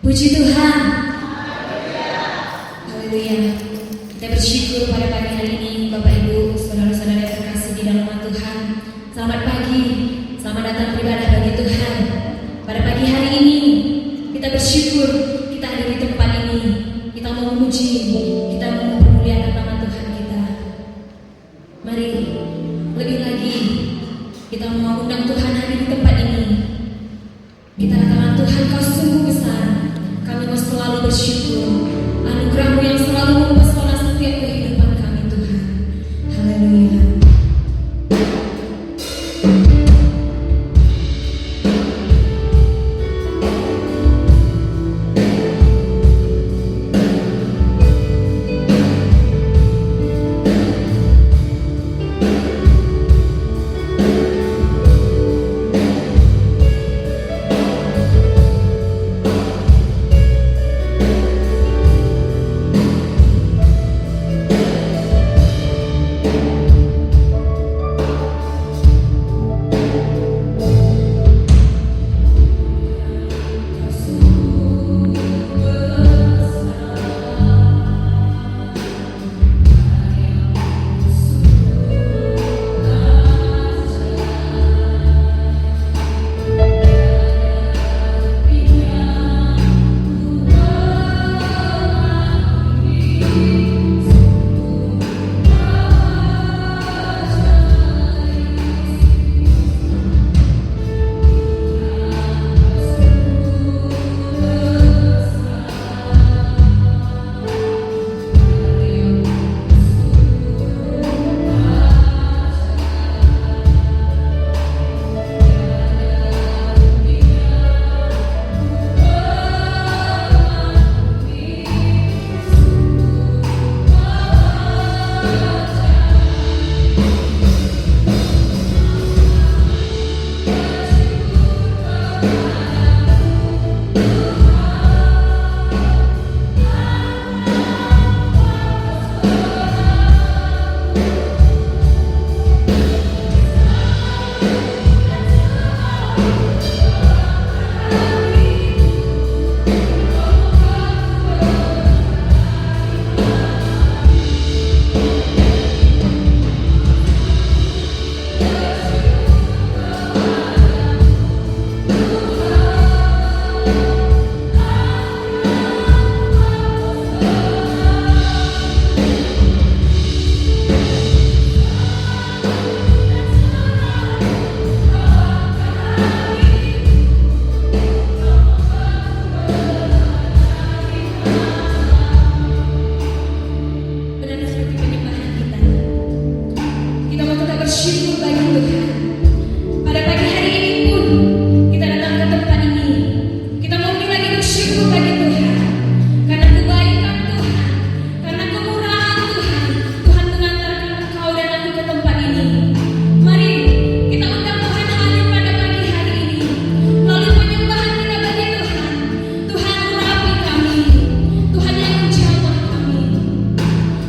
Puji Tuhan. Haleluya. Kita bersyukur pada pagi hari ini, Bapak Ibu, saudara-saudara yang terkasih di dalam nama Tuhan. Selamat pagi, selamat datang beribadah bagi Tuhan. Pada pagi hari ini kita bersyukur kita ada di tempat ini. Kita mau memuji, kita mau memuliakan nama Tuhan kita. Mari lebih lagi kita mau undang Tuhan hadir di tempat ini. Kita katakan, Tuhan, Kau sungguh besar. Kami mau selalu bersyukur. Anugerah-Mu yang selalu mempesona setiap kehidupan kami, Tuhan. Haleluya.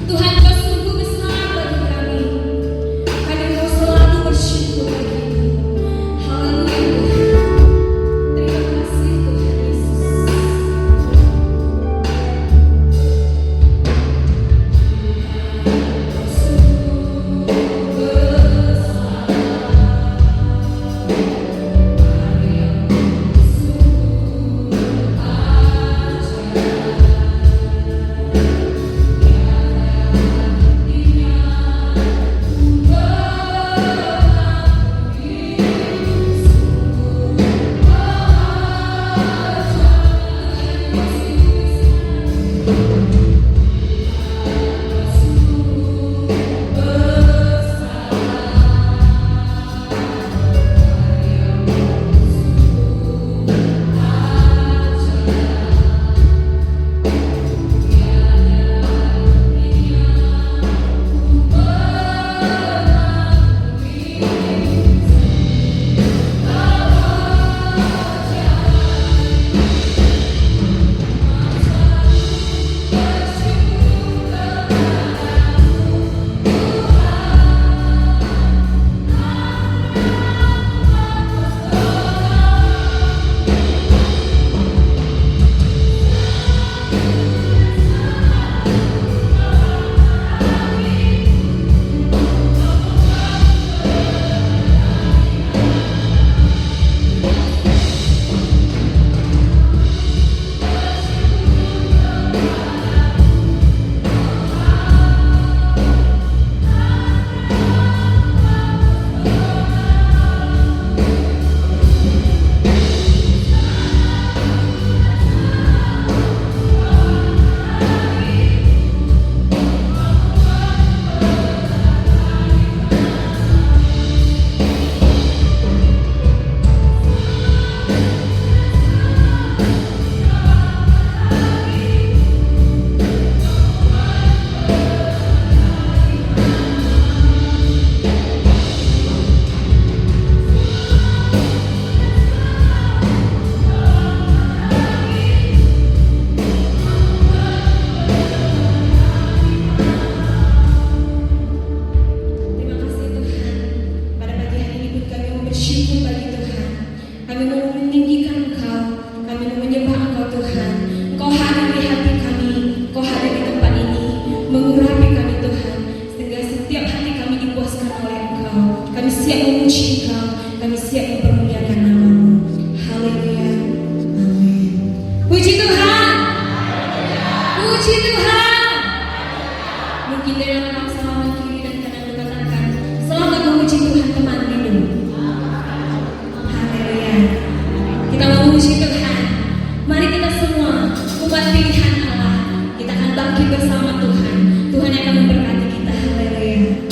Tuhan, Kau sungguh besar bagi kami. Kami mau selalu bersyukur. siap memuji Engkau, kami siap mempermuliakan nama-Mu. Haleluya. Amin. Puji Tuhan. Puji Tuhan. Mungkin dari anak selamat kiri dan kanan berkatakan, selamat memuji Tuhan teman minum. Haleluya. Kita memuji Tuhan. Mari kita semua umat pilihan Allah. Kita akan bangkit bersama Tuhan. Tuhan yang akan memberkati kita. Haleluya.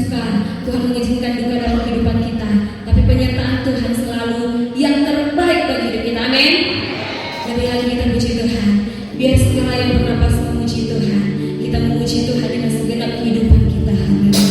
suka, Tuhan mengizinkan duka dalam kehidupan kita, tapi penyertaan Tuhan selalu yang terbaik bagi hidup kita. Amin. Lebih lagi kita puji Tuhan. Biar segala yang bernapas memuji Tuhan. Kita memuji Tuhan dengan segenap kehidupan kita. Haleluya.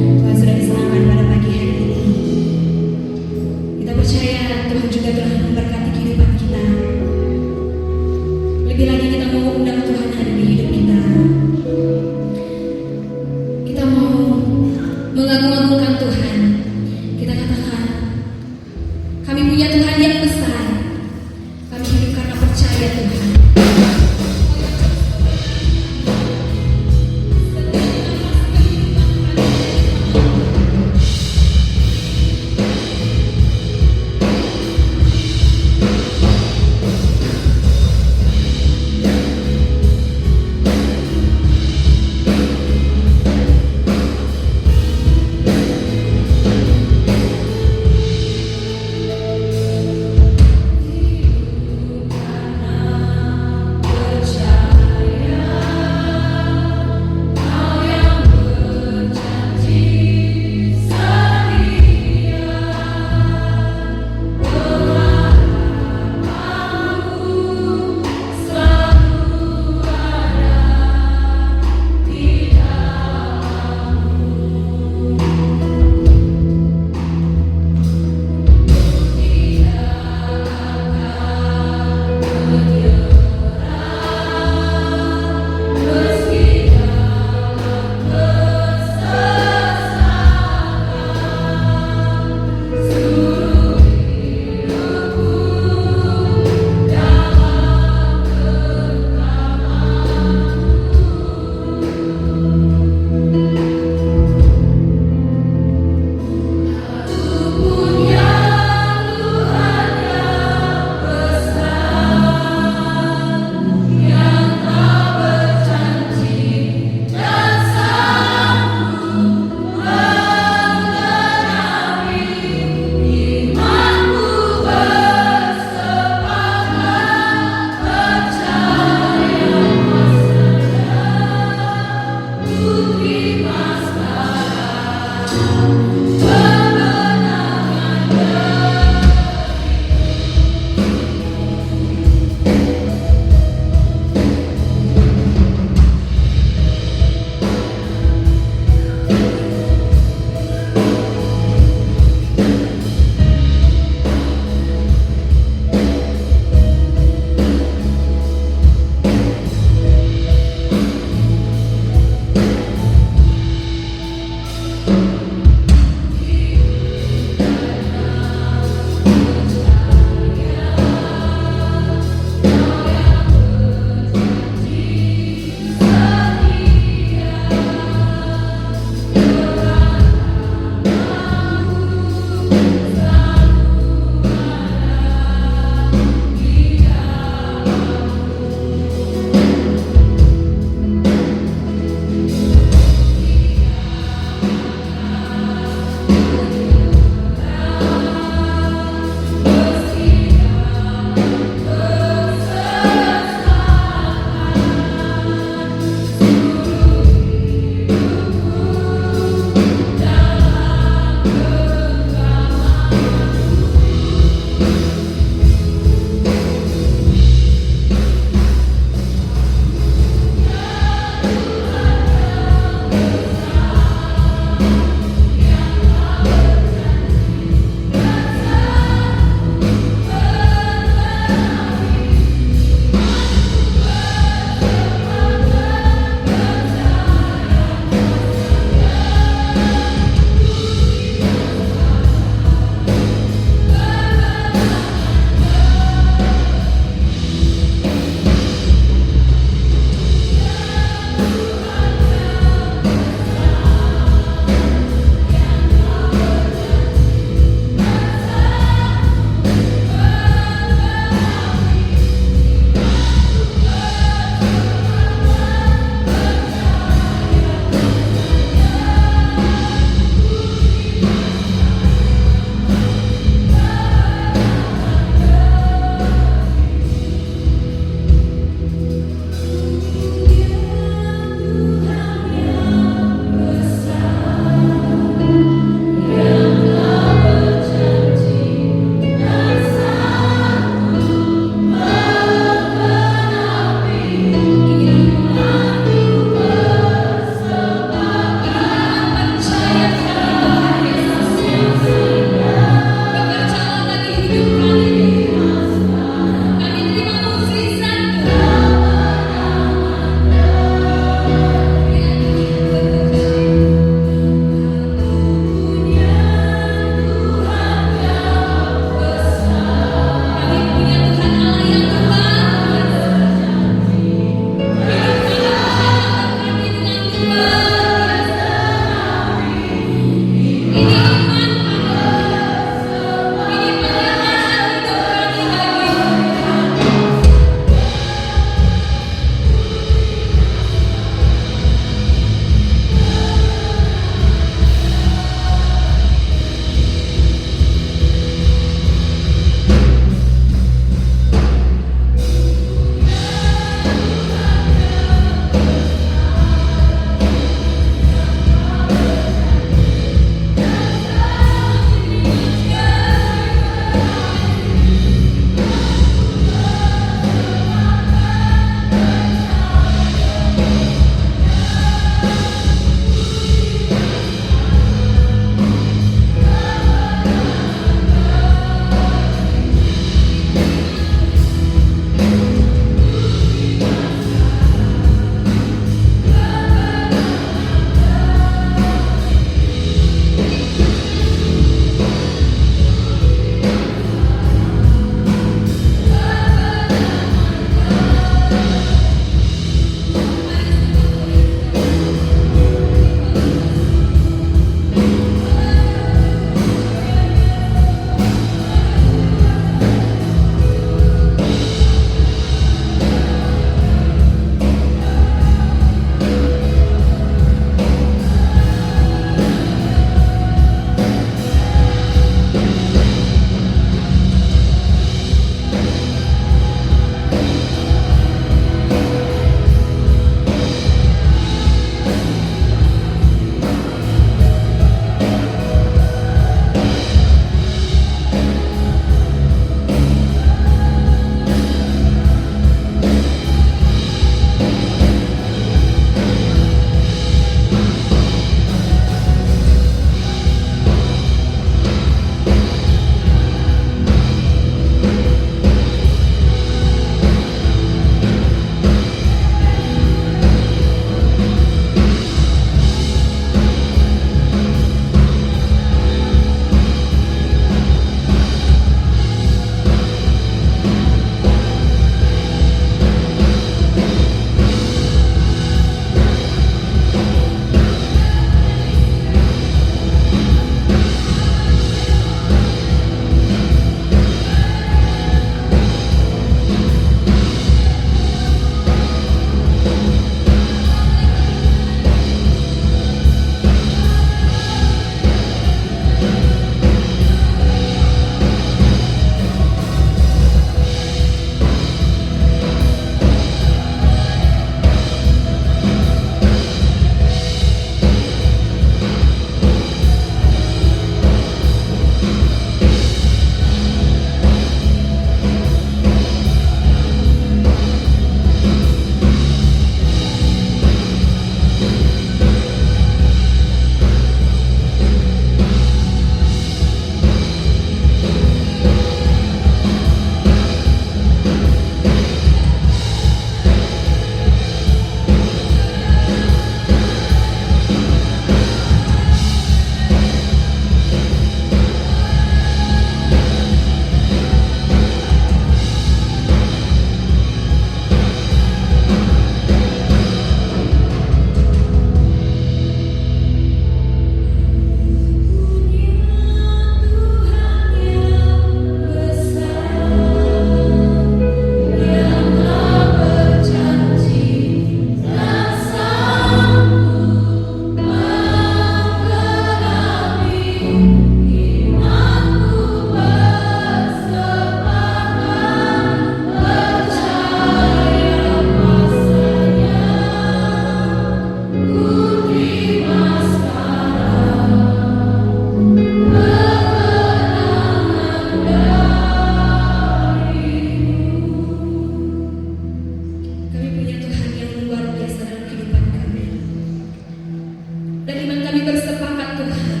bersepakat Tuhan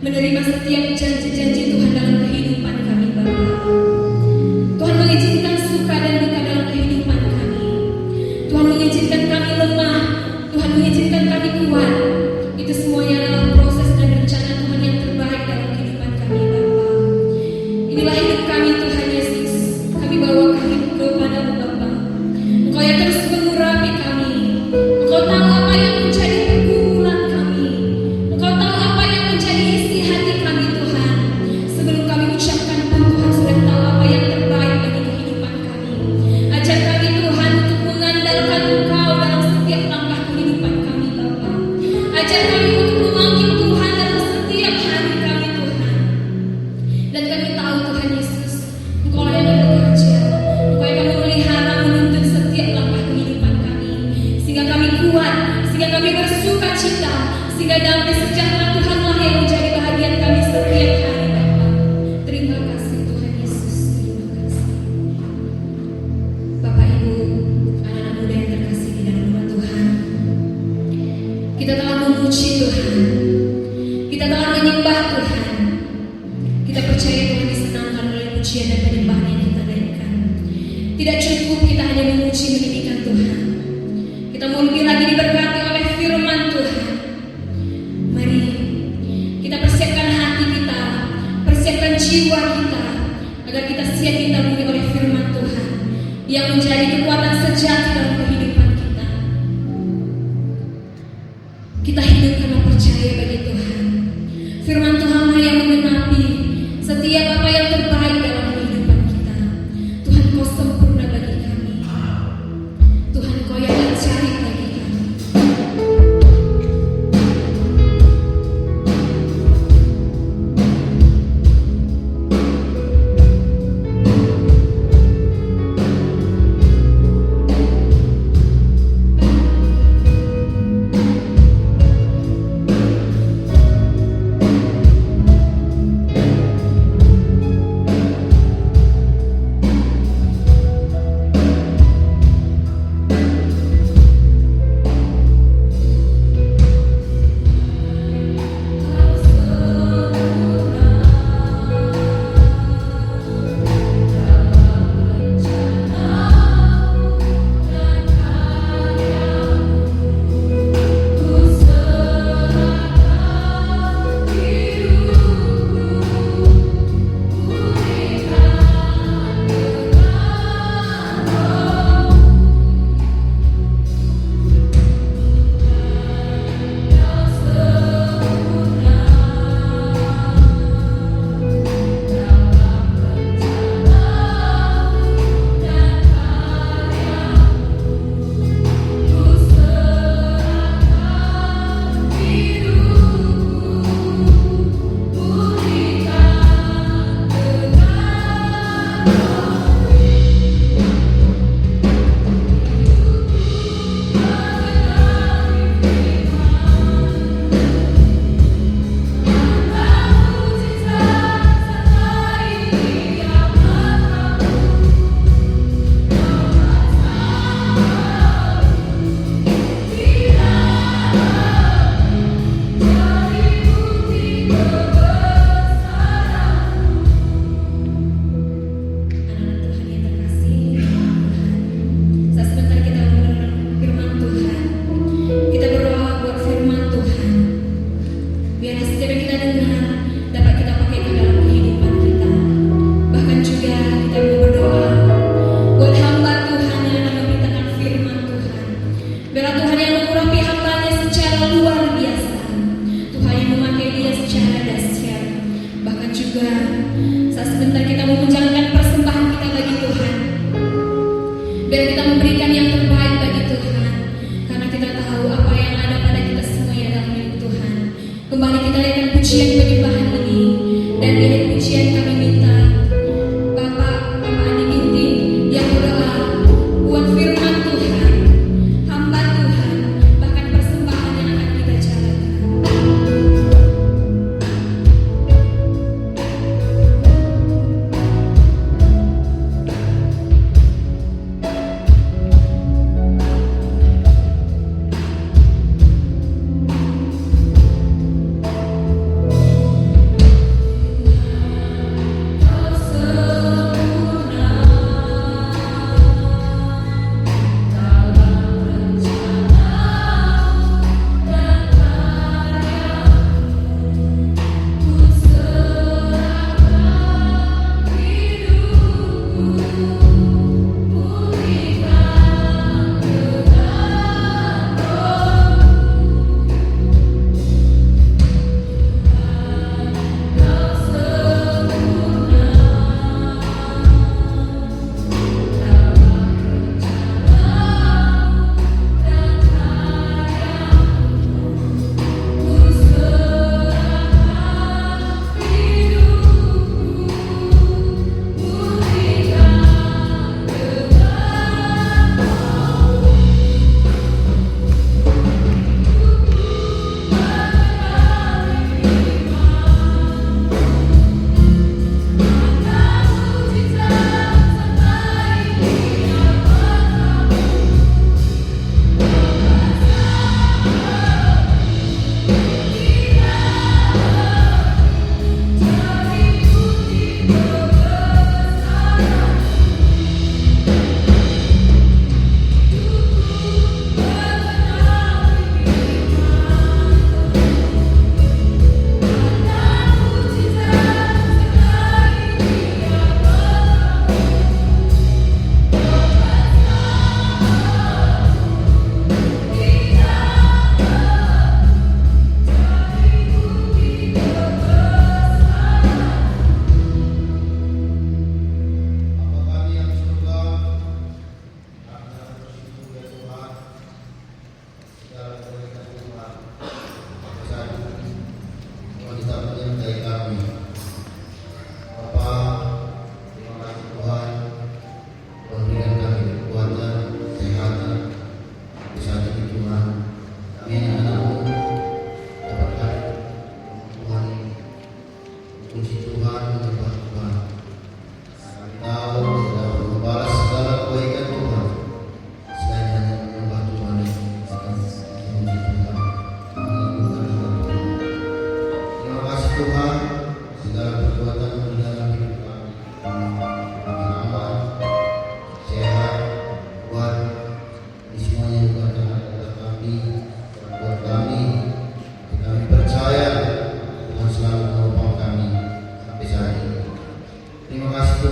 menerima setiap janji-janji Tuhan dalam kehidupan kami Bapa. Tuhan mengizinkan suka dan duka dalam kehidupan kami. Tuhan mengizinkan kami lemah, Tuhan mengizinkan kami kuat. Itu semuanya adalah proses dan rencana Tuhan yang terbaik dalam kehidupan kami Bapa. Inilah hidup kami Tuhan Yesus. Kami bawa kami kepadamu Bapa. Engkau yang terus mengurapi kami. Engkau tahu apa yang menjadi pergumulan kami. Engkau tahu apa yang menjadi isi hati kami Tuhan. Sebelum kami ucapkan pun Tuhan sudah tahu apa yang terbaik bagi kehidupan kami. Ajar kami Tuhan untuk mengandalkan Engkau dalam setiap langkah kehidupan kami Bapa. Ajar kami untuk memanggil Tuhan dalam setiap hari kami Tuhan. Dan kami tahu Tuhan Yesus, Engkau yang bekerja. Engkau yang akan memelihara, menuntun setiap langkah kehidupan kami. Sehingga kami kuat, sehingga kami bersuka cita, sehingga damai sejahtera Tuhanlah yang menjadi bahagian kami setiap hari Bapa. Terima kasih Tuhan Yesus, terima kasih. Bapak Ibu, anak-anak muda yang terkasih di dalam nama Tuhan, kita telah memuji Tuhan, kita telah menyembah Tuhan. Kita percaya Tuhan disenangkan oleh pujian dan penyembahan yang kita naikkan. Tidak cukup kita hanya memuji meninggikan Tuhan. Kita mau lebih lagi diberkati oleh firman Tuhan. Mari kita persiapkan hati kita, persiapkan jiwa kita, agar kita siap ditaburi oleh firman Tuhan yang menjadi kekuatan sejati dalam kehidupan kita. Kita hidup karena percaya bagi Tuhan. Firman Tuhanlah yang menggenapi setiap apa yang terbaik dalam kehidupan kita. Tuhan Kau sempurna bagi kami. Tuhan Kau yang ajaib bagi kami. Biar kita memberikan yang terbaik bagi Tuhan, karena kita tahu apa yang ada pada kita semua adalah milik Tuhan. Kembali kita lihat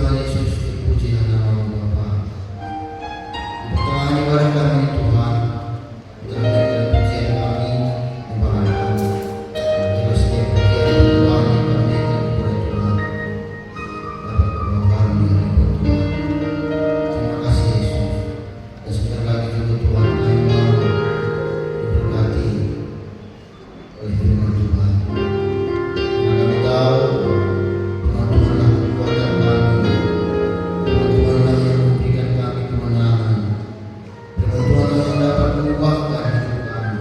Tuhan Yesus, terpujilah nama-Mu Bapa. Di pertengahan ibadah kami ini Tuhan, kita memberikan pujian kami, nyembahan kami. Biarlah setiap pujian Tuhan yang kami naikkan kepada Tuhan dapat berbakar di hadapan Tuhan. Terima kasih Yesus. Dan sebentar lagi juga Tuhan kami mau diberkati oleh firman Tuhan. Karena kami tahu firman Tuhanlah kekuatan kami, firman Tuhanlah yang memberikan kami kemenangan, firman Tuhanlah yang dapat mengubahkan hidup kami.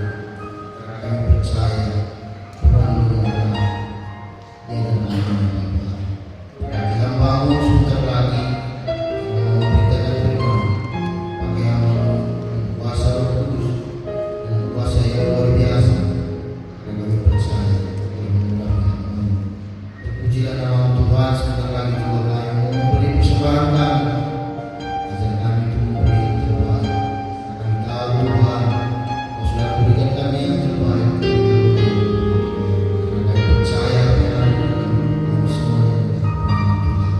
Karena kami percaya firman-Mu adalah dia dan aman Bapa. Berarti hamba-Mu sebentar lagi mau memberitakan firman, pakai hamba-Mu dengan kuasa Roh Kudus dan kuasa yang luar biasa. Karena kami percaya Dia memudahkan-Mu. Terpujilah nama Tuhan. Sebentar lagi juga kami mau memberi persembahan kami. Ajar kami untuk memberi yang terbaik. Kami tahu Tuhan, Kau sudah berikan kami yang terbaik. Karena kami percaya Tuhan, kami semua yang firman Tuhan.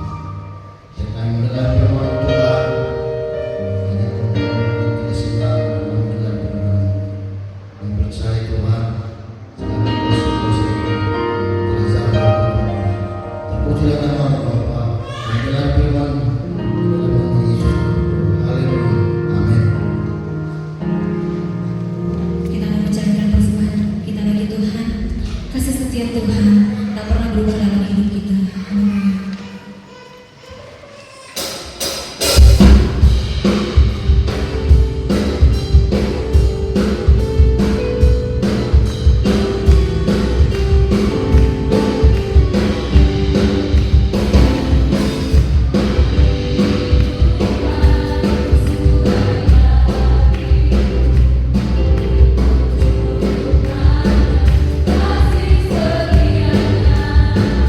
Dan kami mendengar firman Tuhan. Banyak orang yang tidak senang mendengar firman. Kami percaya Tuhan, segala dosa-dosa itu telah jauh. Terpujilah nama-Mu Bapa. Kami dengar firman dalam nama Yesus. Haleluya. Amin. Kita mencarikan persembahan kita bagi Tuhan. Kasih setia Tuhan tak pernah berubah dalam hidup kita. Amin. Kasih setianya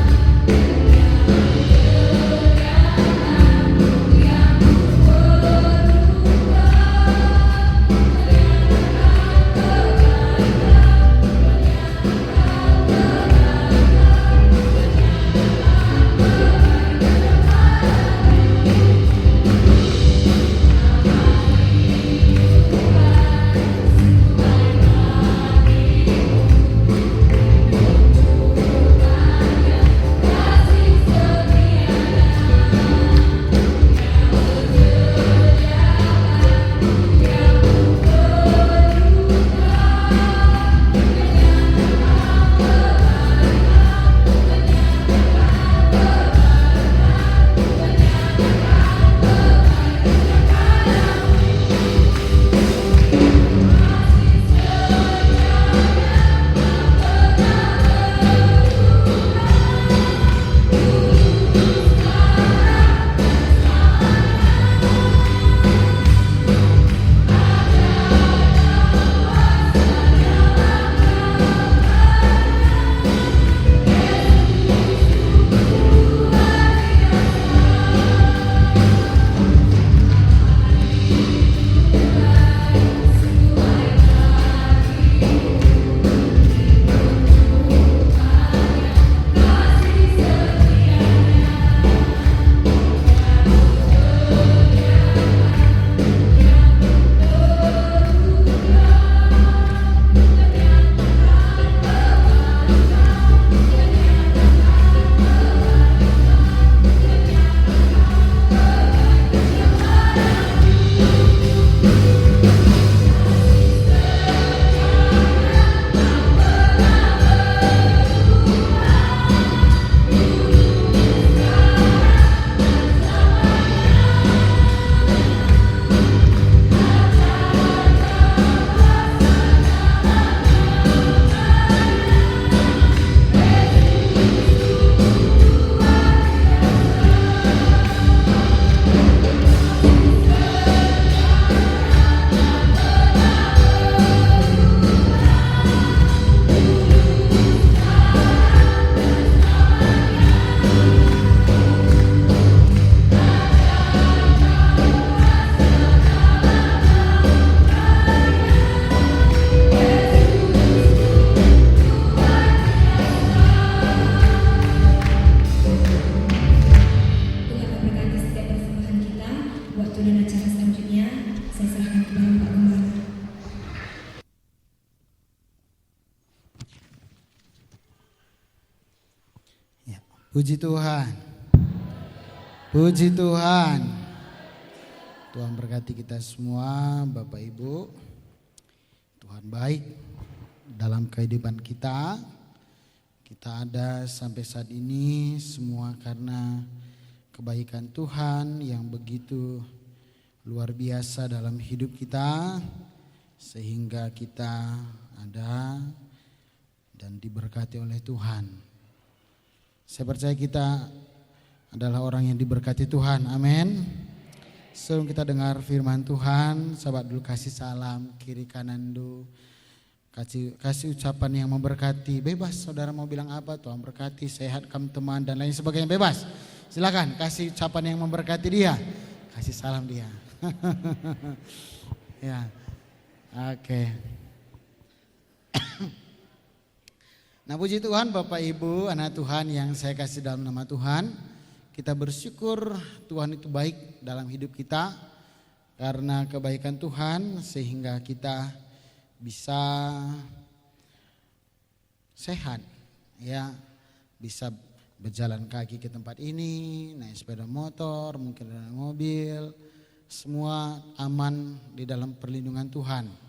Puji Tuhan. Puji Tuhan. Tuhan berkati kita semua, Bapak Ibu. Tuhan baik dalam kehidupan kita. Kita ada sampai saat ini semua karena kebaikan Tuhan yang begitu luar biasa dalam hidup kita, sehingga kita ada dan diberkati oleh Tuhan. Saya percaya kita adalah orang yang diberkati Tuhan, amin. Sebelum kita dengar firman Tuhan, sahabat dulu kasih salam kiri kanan dulu. Kasih ucapan yang memberkati. Bebas saudara mau bilang apa, Tuhan berkati, sehat kamu teman dan lain sebagainya, bebas. Silakan kasih ucapan yang memberkati dia. Kasih salam dia. Ya. Oke. Nah, puji Tuhan Bapak Ibu, anak Tuhan yang saya kasih dalam nama Tuhan. Kita bersyukur Tuhan itu baik dalam hidup kita. Karena kebaikan Tuhan sehingga kita bisa sehat, ya, bisa berjalan kaki ke tempat ini, naik sepeda motor, mungkin naik mobil, semua aman di dalam perlindungan Tuhan.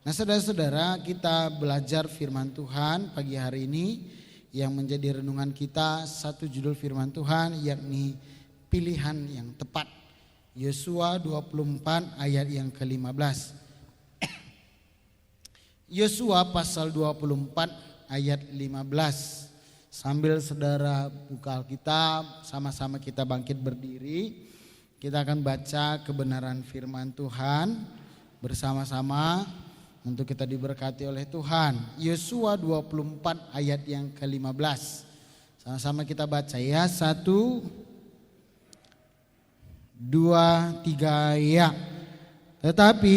Nah, saudara-saudara, kita belajar firman Tuhan pagi hari ini yang menjadi renungan kita. Satu judul firman Tuhan yakni pilihan yang tepat. Yosua 24 ayat yang ke-15. Yosua pasal 24 ayat 15. Sambil saudara buka Alkitab, sama-sama kita bangkit berdiri. Kita akan baca kebenaran firman Tuhan bersama-sama untuk kita diberkati oleh Tuhan. Yosua 24 ayat yang ke-15. Sama-sama kita baca ya. 1, 2, 3 ya. Tetapi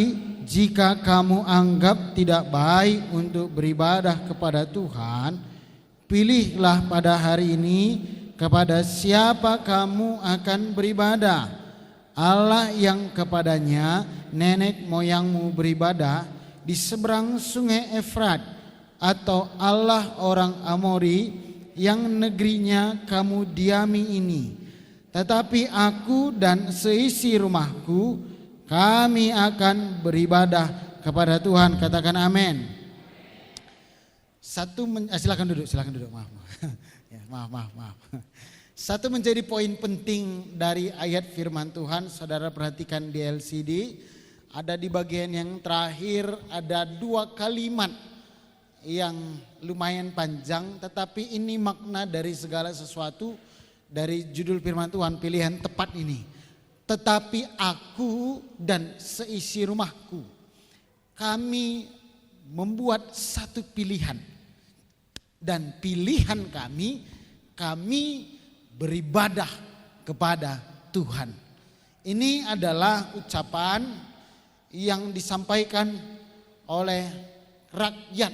jika kamu anggap tidak baik untuk beribadah kepada Tuhan, pilihlah pada hari ini kepada siapa kamu akan beribadah. Allah yang kepadanya nenek moyangmu beribadah di seberang sungai Efrat, atau Allah orang Amori yang negerinya kamu diami ini. Tetapi aku dan seisi rumahku, kami akan beribadah kepada Tuhan. Katakan amin. Silakan duduk, maaf. Ya, maaf. Satu menjadi poin penting dari ayat firman Tuhan, saudara perhatikan di LCD. Ada di bagian yang terakhir ada 2 kalimat yang lumayan panjang, tetapi ini makna dari segala sesuatu dari judul firman Tuhan pilihan tepat ini. Tetapi aku dan seisi rumahku, kami membuat satu pilihan. Dan pilihan kami beribadah kepada Tuhan. Ini adalah ucapan yang disampaikan oleh rakyat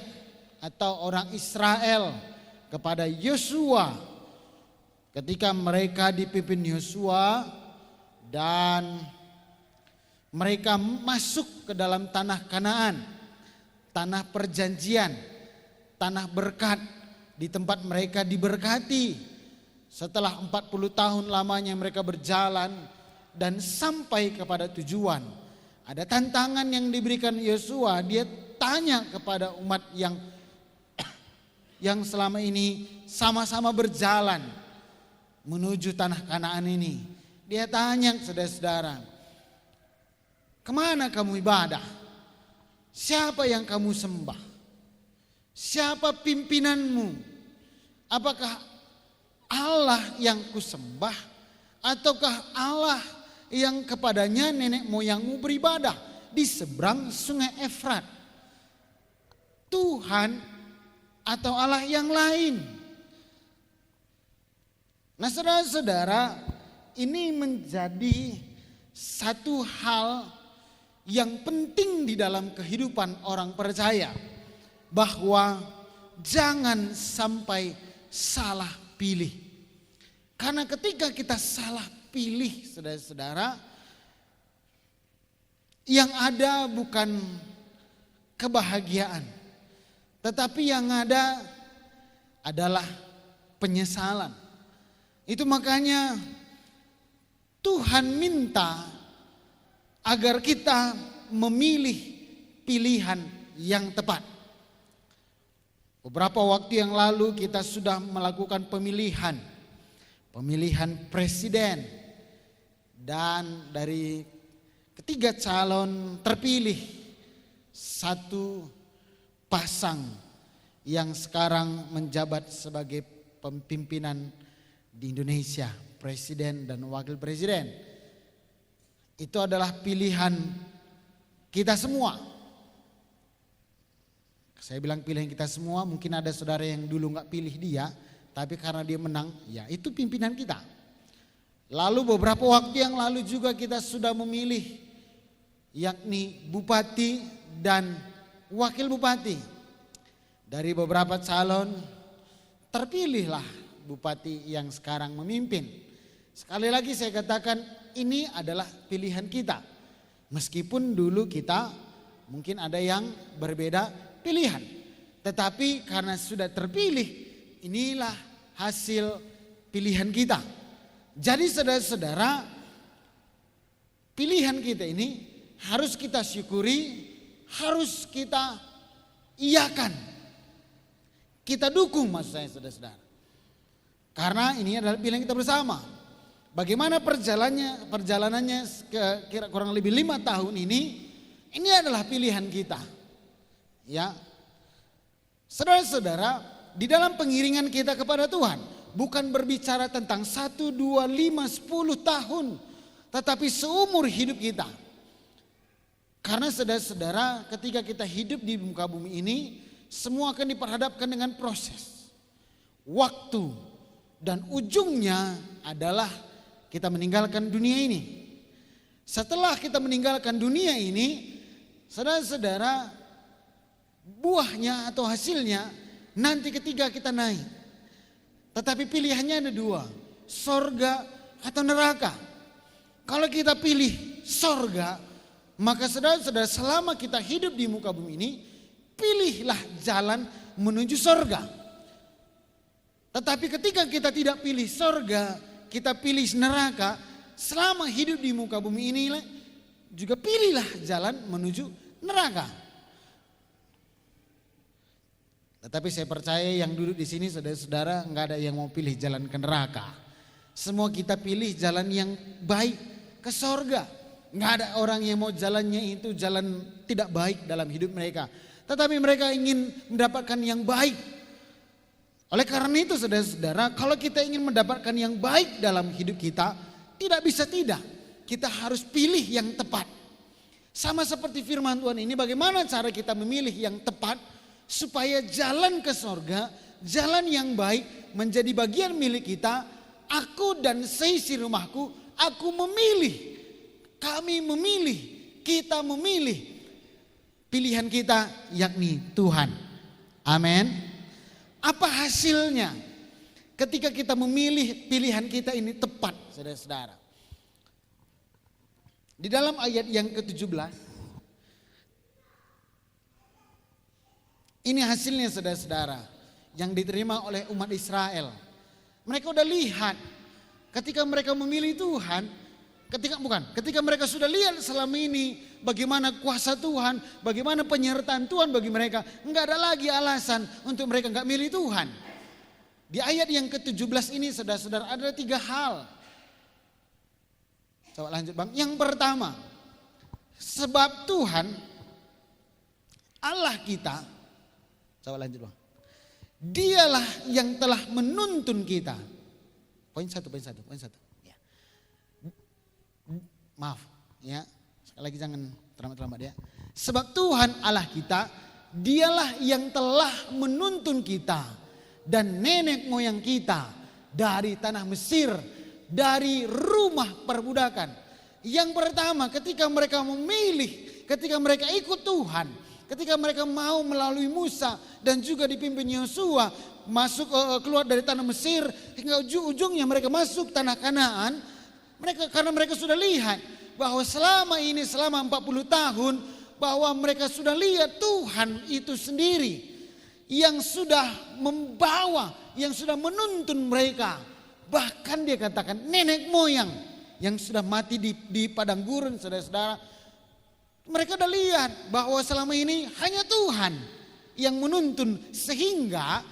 atau orang Israel kepada Yosua ketika mereka dipimpin Yosua dan mereka masuk ke dalam tanah Kanaan, tanah perjanjian, tanah berkat, di tempat mereka diberkati. Setelah 40 tahun lamanya mereka berjalan dan sampai kepada tujuan. Ada tantangan yang diberikan Yosua. Dia tanya kepada umat yang selama ini sama-sama berjalan menuju tanah Kanaan ini. Dia tanya saudara-saudara, kemana kamu ibadah? Siapa yang kamu sembah? Siapa pimpinanmu? Apakah Allah yang kusembah ataukah Allah yang kepadanya nenek moyangmu beribadah di seberang sungai Efrat? Tuhan atau Allah yang lain? Nah, saudara-saudara, ini menjadi satu hal yang penting di dalam kehidupan orang percaya, bahwa jangan sampai salah pilih. Karena ketika kita salah pilih, saudara-saudara, yang ada bukan kebahagiaan, tetapi yang ada adalah penyesalan. Itu makanya Tuhan minta agar kita memilih pilihan yang tepat. Beberapa waktu yang lalu kita sudah melakukan pemilihan presiden, dan dari ketiga calon terpilih satu pasang yang sekarang menjabat sebagai pimpinan di Indonesia, presiden dan wakil presiden. Itu adalah pilihan kita semua. Saya bilang pilihan kita semua, mungkin ada saudara yang dulu gak pilih dia, tapi karena dia menang, ya itu pimpinan kita. Lalu beberapa waktu yang lalu juga kita sudah memilih, yakni bupati dan wakil bupati. Dari beberapa calon, terpilihlah bupati yang sekarang memimpin. Sekali lagi saya katakan, ini adalah pilihan kita. Meskipun dulu kita mungkin ada yang berbeda pilihan, tetapi karena sudah terpilih, inilah hasil pilihan kita. Jadi saudara-saudara, pilihan kita ini harus kita syukuri, harus kita iakan, kita dukung, maksud saya saudara-saudara. Karena ini adalah pilihan kita bersama. Bagaimana perjalanannya kira kurang lebih 5 tahun ini adalah pilihan kita. Ya, saudara-saudara, di dalam pengiringan kita kepada Tuhan bukan berbicara tentang 1, 2, 5, 10 tahun, tetapi seumur hidup kita. Karena saudara-saudara, ketika kita hidup di muka bumi ini, semua akan diperhadapkan dengan proses, waktu, dan ujungnya adalah kita meninggalkan dunia ini. Setelah kita meninggalkan dunia ini, saudara-saudara, buahnya atau hasilnya nanti ketika kita naik. Tetapi pilihannya ada 2, sorga atau neraka. Kalau kita pilih sorga, maka saudara-saudara, selama kita hidup di muka bumi ini, pilihlah jalan menuju sorga. Tetapi ketika kita tidak pilih sorga, kita pilih neraka, selama hidup di muka bumi ini juga pilihlah jalan menuju neraka. Tetapi saya percaya yang duduk di sini saudara-saudara nggak ada yang mau pilih jalan ke neraka. Semua kita pilih jalan yang baik ke sorga. Nggak ada orang yang mau jalannya itu jalan tidak baik dalam hidup mereka. Tetapi mereka ingin mendapatkan yang baik. Oleh karena itu saudara-saudara, kalau kita ingin mendapatkan yang baik dalam hidup kita, tidak bisa tidak. Kita harus pilih yang tepat. Sama seperti firman Tuhan ini, bagaimana cara kita memilih yang tepat supaya jalan ke sorga, jalan yang baik menjadi bagian milik kita. Aku dan seisi rumahku, aku memilih, kami memilih, kita memilih pilihan kita, yakni Tuhan. Amin. Apa hasilnya ketika kita memilih pilihan kita ini tepat, saudara-saudara? Di dalam ayat yang ke-17, ini hasilnya saudara-saudara yang diterima oleh umat Israel. Mereka udah lihat ketika mereka memilih Tuhan, ketika mereka sudah lihat selama ini bagaimana kuasa Tuhan, bagaimana penyertaan Tuhan bagi mereka, enggak ada lagi alasan untuk mereka enggak milih Tuhan. Di ayat yang ke-17 ini saudara-saudara ada 3 hal. Coba lanjut Bang. Yang pertama, sebab Tuhan Allah kita, coba lanjut Bang. Dialah yang telah menuntun kita. Poin satu. Ya. Maaf, ya. Sekali lagi jangan terlambat-terlambat ya. Sebab Tuhan Allah kita, dialah yang telah menuntun kita dan nenek moyang kita dari tanah Mesir, dari rumah perbudakan. Yang pertama, ketika mereka memilih, ketika mereka ikut Tuhan, ketika mereka mau melalui Musa dan juga dipimpin Yosua masuk keluar dari tanah Mesir hingga ujungnya mereka masuk tanah Kanaan, karena mereka sudah lihat bahwa selama 40 tahun bahwa mereka sudah lihat Tuhan itu sendiri yang sudah membawa, yang sudah menuntun mereka Bahkan dia katakan nenek moyang yang sudah mati di padang gurun, saudara-saudara. Mereka udah lihat bahwa selama ini hanya Tuhan yang menuntun sehingga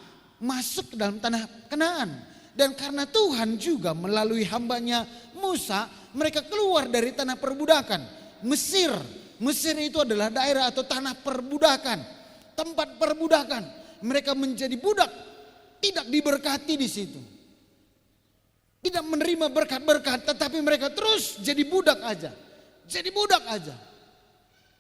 masuk ke dalam tanah Kanaan. Dan karena Tuhan juga melalui hambanya Musa, mereka keluar dari tanah perbudakan. Mesir itu adalah daerah atau tanah perbudakan, tempat perbudakan. Mereka menjadi budak, tidak diberkati di situ. Tidak menerima berkat-berkat, tetapi mereka terus jadi budak aja. Jadi budak aja.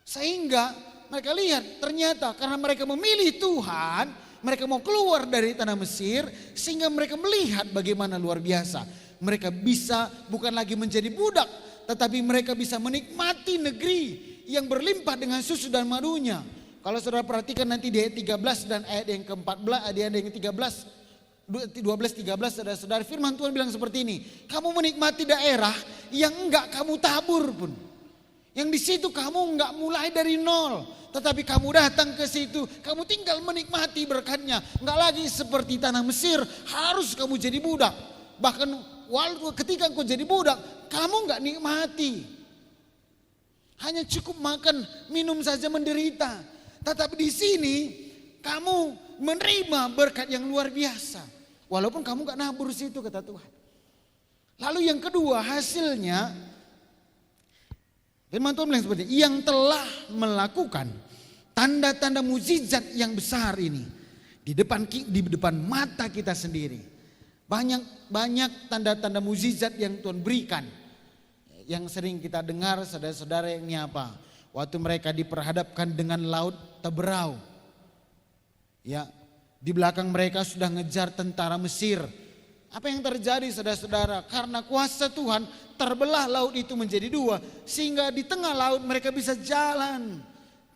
Sehingga mereka lihat ternyata karena mereka memilih Tuhan, mereka mau keluar dari tanah Mesir, sehingga mereka melihat bagaimana luar biasa. Mereka bisa bukan lagi menjadi budak, tetapi mereka bisa menikmati negeri yang berlimpah dengan susu dan madunya. Kalau saudara perhatikan nanti di ayat 13 dan ayat yang ke-14, ayat yang ke-13, 12-13, saudara-saudara, firman Tuhan bilang seperti ini. Kamu menikmati daerah yang enggak kamu tabur pun. Yang di situ kamu enggak mulai dari nol, tetapi kamu datang ke situ, kamu tinggal menikmati berkatnya. Enggak lagi seperti tanah Mesir, harus kamu jadi budak. Bahkan ketika engkau jadi budak, kamu enggak nikmati. Hanya cukup makan, minum saja menderita. Tetapi di sini kamu menerima berkat yang luar biasa. Walaupun kamu gak nabur situ, kata Tuhan. Lalu yang kedua, hasilnya firman Tuhan bilang seperti ini, yang telah melakukan tanda-tanda mukjizat yang besar ini di depan mata kita sendiri. Banyak tanda-tanda mukjizat yang Tuhan berikan. Yang sering kita dengar saudara-saudara, yang ini apa? Waktu mereka diperhadapkan dengan laut terberau. Ya, di belakang mereka sudah ngejar tentara Mesir. Apa yang terjadi saudara-saudara? Karena kuasa Tuhan terbelah laut itu menjadi dua. Sehingga di tengah laut mereka bisa jalan.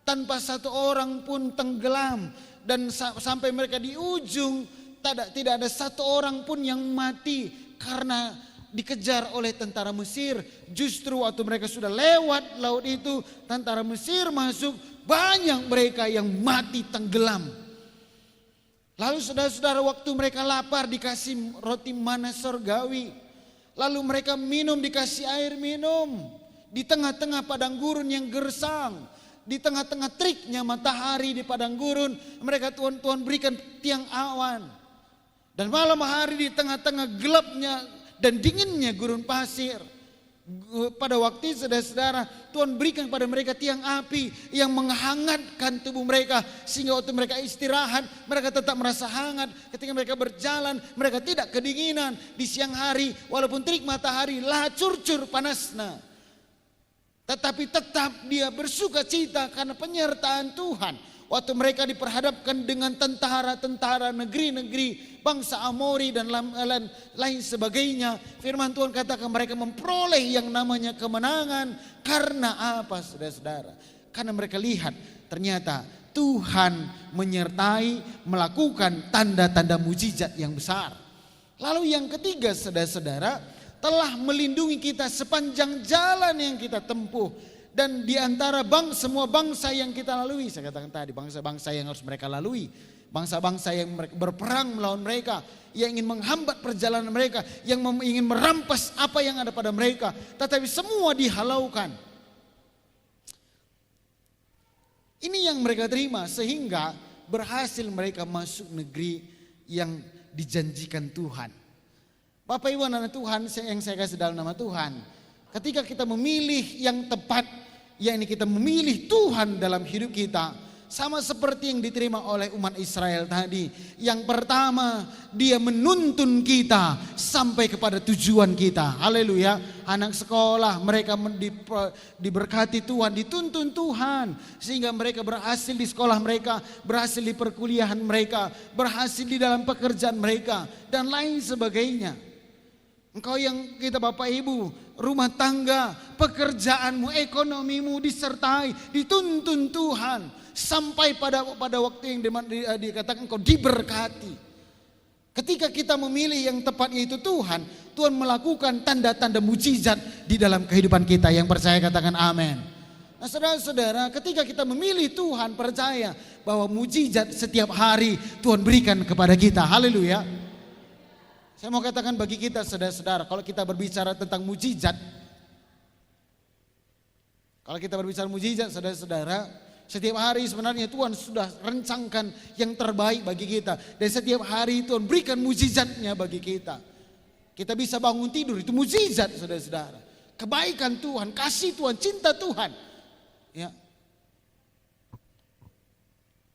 Tanpa satu orang pun tenggelam. Dan sampai mereka di ujung tidak ada satu orang pun yang mati. Karena dikejar oleh tentara Mesir. Justru waktu mereka sudah lewat laut itu, tentara Mesir masuk, banyak mereka yang mati tenggelam. Lalu saudara-saudara, waktu mereka lapar dikasih roti mana sorgawi. Lalu mereka minum, dikasih air minum. Di tengah-tengah padang gurun yang gersang. Di tengah-tengah teriknya matahari di padang gurun. Mereka Tuhan berikan tiang awan. Dan malam hari di tengah-tengah gelapnya dan dinginnya gurun pasir. Pada waktu saudara-saudara, Tuhan berikan pada mereka tiang api yang menghangatkan tubuh mereka. Sehingga waktu mereka istirahat, mereka tetap merasa hangat. Ketika mereka berjalan, mereka tidak kedinginan. Di siang hari, walaupun terik matahari, lah curcur panasnya. Tetapi tetap dia bersuka cita karena penyertaan Tuhan. Waktu mereka diperhadapkan dengan tentara-tentara negeri-negeri bangsa Amori dan lain sebagainya. Firman Tuhan katakan mereka memperoleh yang namanya kemenangan. Karena apa saudara-saudara? Karena mereka lihat ternyata Tuhan menyertai, melakukan tanda-tanda mukjizat yang besar. Lalu yang ketiga saudara-saudara, telah melindungi kita sepanjang jalan yang kita tempuh. Dan di antara semua bangsa yang kita lalui, saya katakan tadi, bangsa-bangsa yang harus mereka lalui, bangsa-bangsa yang berperang melawan mereka, yang ingin menghambat perjalanan mereka, yang ingin merampas apa yang ada pada mereka, tetapi semua dihalaukan. Ini yang mereka terima sehingga berhasil mereka masuk negeri yang dijanjikan Tuhan. Bapak Ibu anak Tuhan yang saya kasih dalam nama Tuhan, ketika kita memilih yang tepat, yakni kita memilih Tuhan dalam hidup kita, sama seperti yang diterima oleh umat Israel tadi. Yang pertama, dia menuntun kita sampai kepada tujuan kita. Haleluya. Anak sekolah, mereka diberkati Tuhan, dituntun Tuhan, sehingga mereka berhasil di sekolah mereka, berhasil di perkuliahan mereka, berhasil di dalam pekerjaan mereka, dan lain sebagainya. Engkau yang kita Bapak Ibu, rumah tangga, pekerjaanmu, ekonomimu disertai, dituntun Tuhan. Sampai pada waktu yang dikatakan engkau diberkati. Ketika kita memilih yang tepatnya itu Tuhan, Tuhan melakukan tanda-tanda mukjizat di dalam kehidupan kita. Yang percaya katakan amin. Nah saudara-saudara, ketika kita memilih Tuhan, percaya bahwa mukjizat setiap hari Tuhan berikan kepada kita. Haleluya. Saya mau katakan bagi kita saudara-saudara, kalau kita berbicara tentang mujizat, saudara-saudara, setiap hari sebenarnya Tuhan sudah rencangkan yang terbaik bagi kita. Dan setiap hari Tuhan berikan mujizatnya bagi kita. Kita bisa bangun tidur, itu mujizat saudara-saudara. Kebaikan Tuhan, kasih Tuhan, cinta Tuhan. Ya.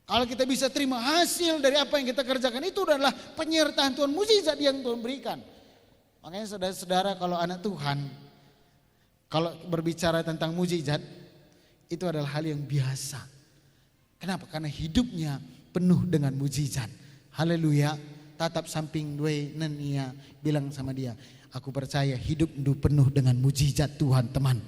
Kalau kita bisa terima hasil dari apa yang kita kerjakan, itu adalah penyertaan Tuhan, mujizat yang Tuhan berikan. Makanya saudara-saudara, kalau anak Tuhan, kalau berbicara tentang mujizat, itu adalah hal yang biasa. Kenapa? Karena hidupnya penuh dengan mujizat. Haleluya. Tatap samping dua nenia, bilang sama dia, aku percaya hidup itu penuh dengan mujizat Tuhan, teman.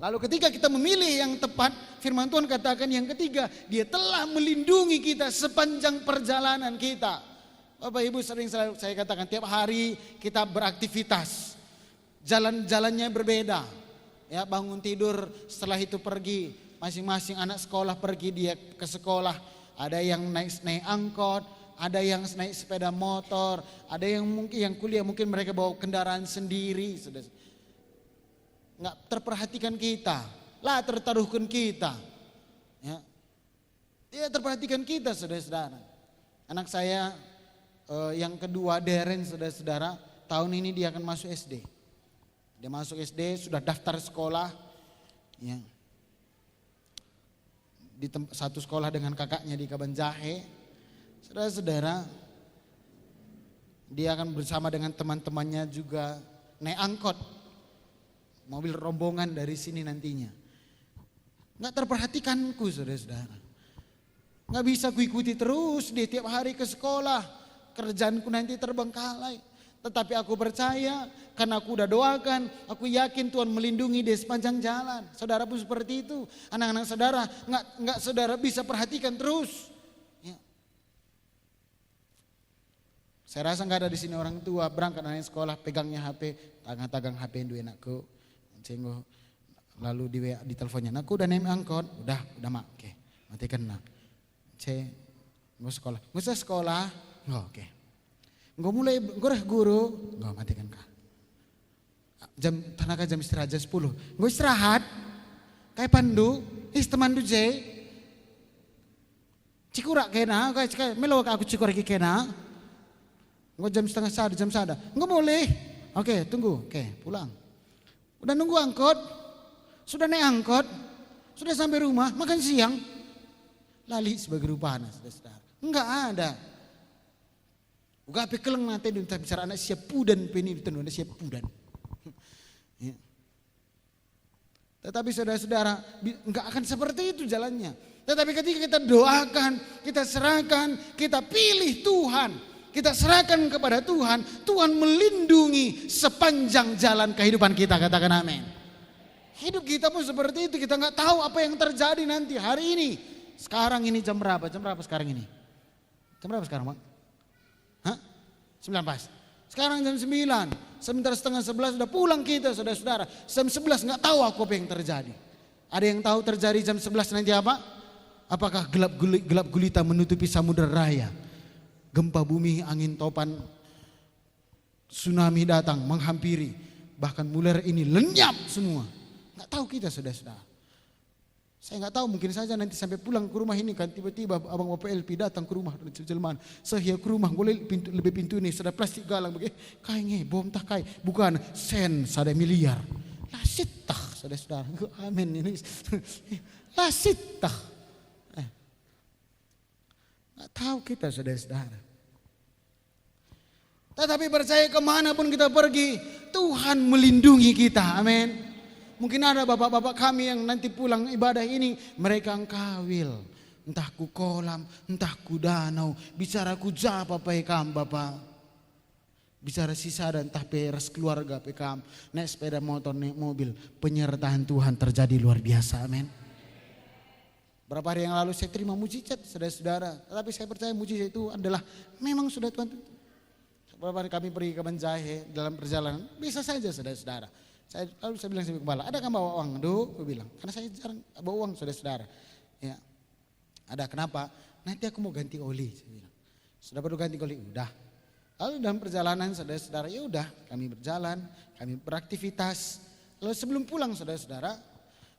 Lalu ketika kita memilih yang tepat, firman Tuhan katakan yang ketiga, dia telah melindungi kita sepanjang perjalanan kita. Bapak Ibu sering saya katakan, tiap hari kita beraktivitas, jalan-jalannya berbeda. Ya, bangun tidur, setelah itu pergi, masing-masing anak sekolah pergi dia ke sekolah. Ada yang naik angkot, ada yang naik sepeda motor, ada yang mungkin yang kuliah mungkin mereka bawa kendaraan sendiri. Nggak terperhatikan kita, lah tertaruhkan kita. Ya. Dia terperhatikan kita saudara-saudara. Anak saya yang kedua Deren saudara-saudara, tahun ini dia akan masuk SD. Dia masuk SD, sudah daftar sekolah. Ya. Di satu sekolah dengan kakaknya di Kabanjahe. Saudara-saudara, dia akan bersama dengan teman-temannya juga naik angkot. Mobil rombongan dari sini nantinya. Nggak terperhatikanku saudara-saudara. Nggak bisa kuikuti terus dia tiap hari ke sekolah. Kerjaanku nanti terbengkalai. Tetapi aku percaya karena aku udah doakan, aku yakin Tuhan melindungi dia sepanjang jalan. Saudara pun seperti itu. Anak-anak saudara nggak saudara bisa perhatikan terus. Ya. Saya rasa nggak ada di sini orang tua berangkat anak sekolah pegangnya HP, tagang HP dua anakku. Cenggo lalu di teleponnya, aku udah naik angkot, udah mak, oke, matikan nak, nggak sekolah, nggak usah sekolah, nggak oke, nggak mulai guru, nggak matikan kak, jam istirahat jam 10, nggak istirahat, kayak pandu, teman du cikurak kena, kayak melo aku cikurak kena, nggak jam setengah sada, nggak boleh, oke tunggu, oke pulang. Udah nunggu angkot, sudah naik angkot, sudah sampai rumah, makan siang. Lali sebagai rupana, saudara. Enggak ada. Uga api keleng nanti di bicara anak siap pudan, peni di anak siap pudan. Ya. Tetapi saudara-saudara, enggak akan seperti itu jalannya. Tetapi ketika kita doakan, kita serahkan, kita pilih Tuhan. Kita serahkan kepada Tuhan, Tuhan melindungi sepanjang jalan kehidupan kita, katakan amin. Hidup kita pun seperti itu, kita nggak tahu apa yang terjadi nanti hari ini. Sekarang ini jam berapa? Jam berapa sekarang ini? Jam berapa sekarang, Pak? Hah? 19. Sekarang jam 9, sebentar setengah 11 sudah pulang kita, saudara-saudara. Jam 11 nggak tahu apa yang terjadi. Ada yang tahu terjadi jam 11 nanti apa? Apakah gelap gulita menutupi samudera raya? Gempa bumi, angin topan, tsunami datang menghampiri. Bahkan muler ini lenyap semua. Nggak tahu kita saudara-saudara. Saya nggak tahu, mungkin saja nanti sampai pulang ke rumah ini kan tiba-tiba abang bapak LP datang ke rumah jelmaan. Saya ke rumah boleh lebih pintu ini sudah plastik galang begitu. Kayak bom tak kai, bukan sen sada miliar. Lasitah saudara-saudara. Amin ini. Lasitah. Nggak tahu kita saudara-saudara. Tetapi percaya kemanapun kita pergi, Tuhan melindungi kita, amin. Mungkin ada bapak-bapak kami yang nanti pulang ibadah ini, mereka engkawil. Entah ku kolam, entah ku danau, bicara ku japa pekam bapak. Bicara sisa dan entah peres keluarga pekam, naik sepeda motor, naik mobil. Penyertaan Tuhan terjadi luar biasa, amin. Berapa hari yang lalu saya terima mujizat saudara-saudara. Tetapi saya percaya mujizat itu adalah memang sudah Tuhan. Berapa hari kami pergi ke Banjahe dalam perjalanan. Bisa saja saudara-saudara. Lalu saya bilang sama kepala, ada kan bawa uang? Aku bilang, karena saya jarang bawa uang saudara-saudara. Ya, ada kenapa? Nanti aku mau ganti oli. Saya bilang. Sudah perlu ganti oli? Udah. Lalu dalam perjalanan saudara-saudara, ya udah kami berjalan, kami beraktivitas. Lalu sebelum pulang saudara-saudara,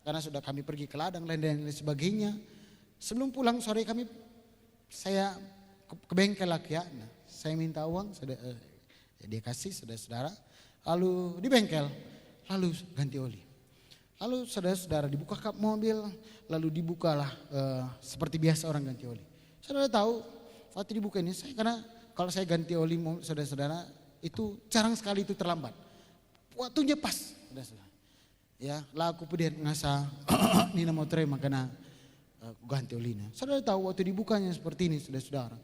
karena sudah kami pergi ke ladang dan lain sebagainya. Sebelum pulang sore saya ke bengkel lagi ya. Nah, saya minta uang, dia kasih saudara-saudara. Lalu di bengkel, lalu ganti oli. Lalu saudara-saudara dibuka kap mobil, lalu dibukalah seperti biasa orang ganti oli. Saudara tahu waktu dibuka ini karena kalau saya ganti oli saudara-saudara itu jarang sekali itu terlambat. Waktunya pas saudara-saudara. Ya, lah aku pedihan ngasa nina motor makanya ganti olinya. Saudara tahu waktu dibukanya seperti ini saudara-saudara.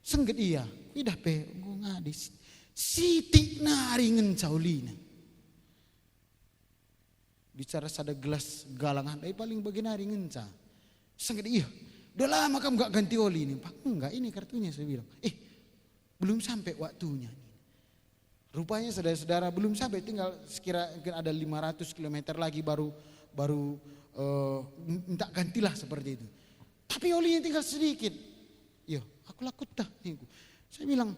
Sengget iya, idah pe gue ngadis. Siti naringen caulina. Bicara sada gelas galangan, paling bagian naringen ca. Sengget iya. Udah lama kamu gak ganti oli ini. Pak, enggak ini kartunya saya bilang. Belum sampai waktunya. Rupanya saudara-saudara belum sampai, tinggal sekira ada 500 km lagi baru minta gantilah seperti itu. Tapi olinya tinggal sedikit. Yo, aku lakut dah. Saya bilang,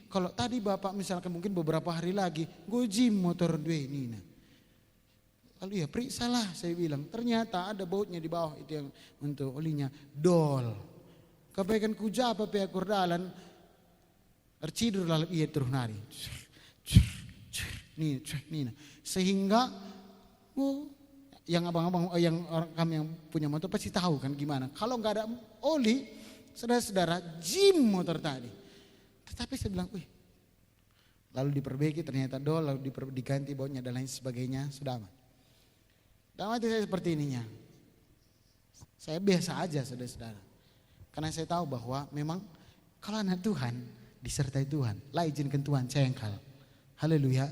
kalau tadi bapak misalkan mungkin beberapa hari lagi, gue gym motor dua ini. Lalu ya periksalah saya bilang, ternyata ada bautnya di bawah itu yang untuk olinya dol. Kebaikan kuja apa pihak kurdalan, tercidur lalu iya terus nari. Nih. Sehingga yang abang-abang yang orang kami yang punya motor pasti tahu kan gimana. Kalau nggak ada oli, saudara-saudara gym motor tadi. Tetapi saya bilang, lalu diperbaiki ternyata dol, lalu diganti bautnya dan lain sebagainya, sudah aman. Dan waktu saya seperti ininya, saya biasa aja saudara-saudara. Karena saya tahu bahwa memang kalau anak Tuhan disertai Tuhan, lah izinkan Tuhan cengkal. Haleluya.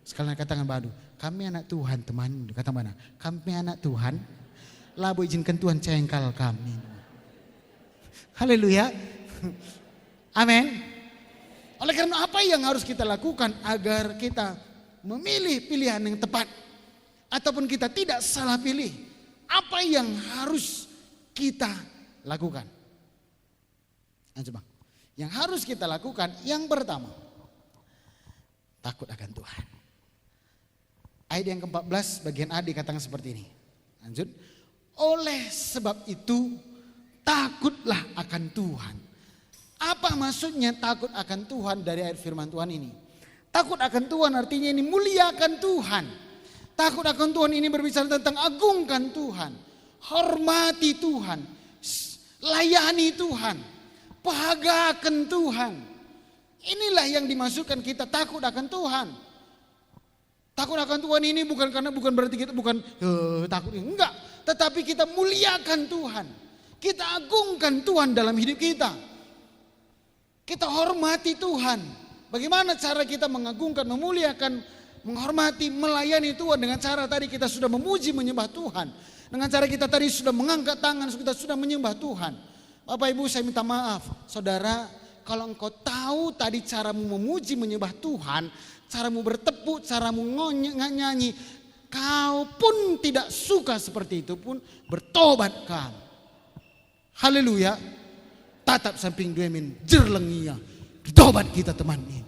Sekalian katakan badu, kami anak Tuhan teman, kata mana? Kami anak Tuhan, lah izinkan Tuhan cengkal kami. Haleluya. Amin. Oleh karena apa yang harus kita lakukan agar kita memilih pilihan yang tepat? Ataupun kita tidak salah pilih, apa yang harus kita lakukan? Nah, coba. Yang harus kita lakukan yang pertama, takut akan Tuhan. Ayat yang ke-14 bagian A dikatakan seperti ini. Lanjut. Oleh sebab itu takutlah akan Tuhan. Apa maksudnya takut akan Tuhan dari ayat firman Tuhan ini? Takut akan Tuhan artinya ini muliakan Tuhan. Takut akan Tuhan ini berbicara tentang agungkan Tuhan, hormati Tuhan, layani Tuhan, pahagakan Tuhan. Inilah yang dimasukkan kita takut akan Tuhan. Takut akan Tuhan ini bukan berarti kita bukan takut, enggak. Tetapi kita muliakan Tuhan, kita agungkan Tuhan dalam hidup kita. Kita hormati Tuhan. Bagaimana cara kita mengagungkan, memuliakan, menghormati, melayani Tuhan dengan cara tadi kita sudah memuji menyembah Tuhan. Dengan cara kita tadi sudah mengangkat tangan, kita sudah menyembah Tuhan. Bapak Ibu saya minta maaf, saudara, kalau engkau tahu tadi caramu memuji menyembah Tuhan, caramu bertepuk, caramu nyanyi, kau pun tidak suka seperti itu pun bertobat kamu. Haleluya. Tatap samping dua min jerlengia. Bertobat kita teman ini.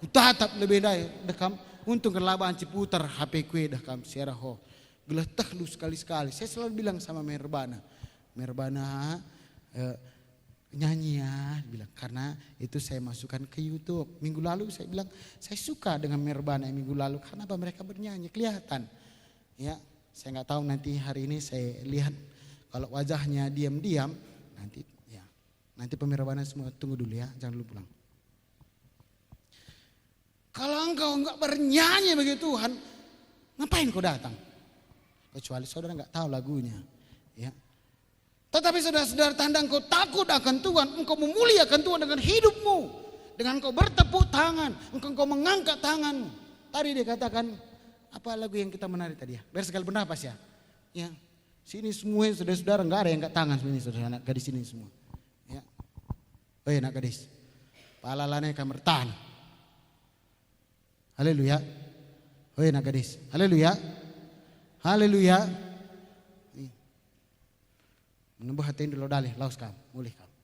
Ku tatap lebih dari dekam. Untung kelabaan ciputar HP kue dah kam siara ho. Geletah lu sekali-sekali. Saya selalu bilang sama Merbana. Nyanyi ya. Bilang karena itu saya masukkan ke YouTube. Minggu lalu saya bilang saya suka dengan Merbana minggu lalu. Karena apa mereka bernyanyi kelihatan. Ya saya nggak tahu nanti hari ini saya lihat. Kalau wajahnya diam-diam. Nanti pemerbana semua tunggu dulu ya. Jangan dulu pulang. Kalau engkau enggak bernyanyi bagi Tuhan, ngapain kau datang? Kecuali saudara enggak tahu lagunya, ya. Tetapi saudara-saudara tanda engkau takut akan Tuhan, engkau memuliakan Tuhan dengan hidupmu, dengan engkau bertepuk tangan, engkau mengangkat tanganmu. Tadi dia katakan apa lagu yang kita menari tadi ya? Biar sekali bernapas ya. Ya. Sini semua saudara-saudara enggak ada yang angkat tangan sini saudara anak gadis sini semua. Ya. Oh anak gadis. Palalane kamar tahan. Haleluya. Oh nak gadis. Haleluya. Haleluya. Menembus hati dulu dalih. Laus kamu. Mulih kamu.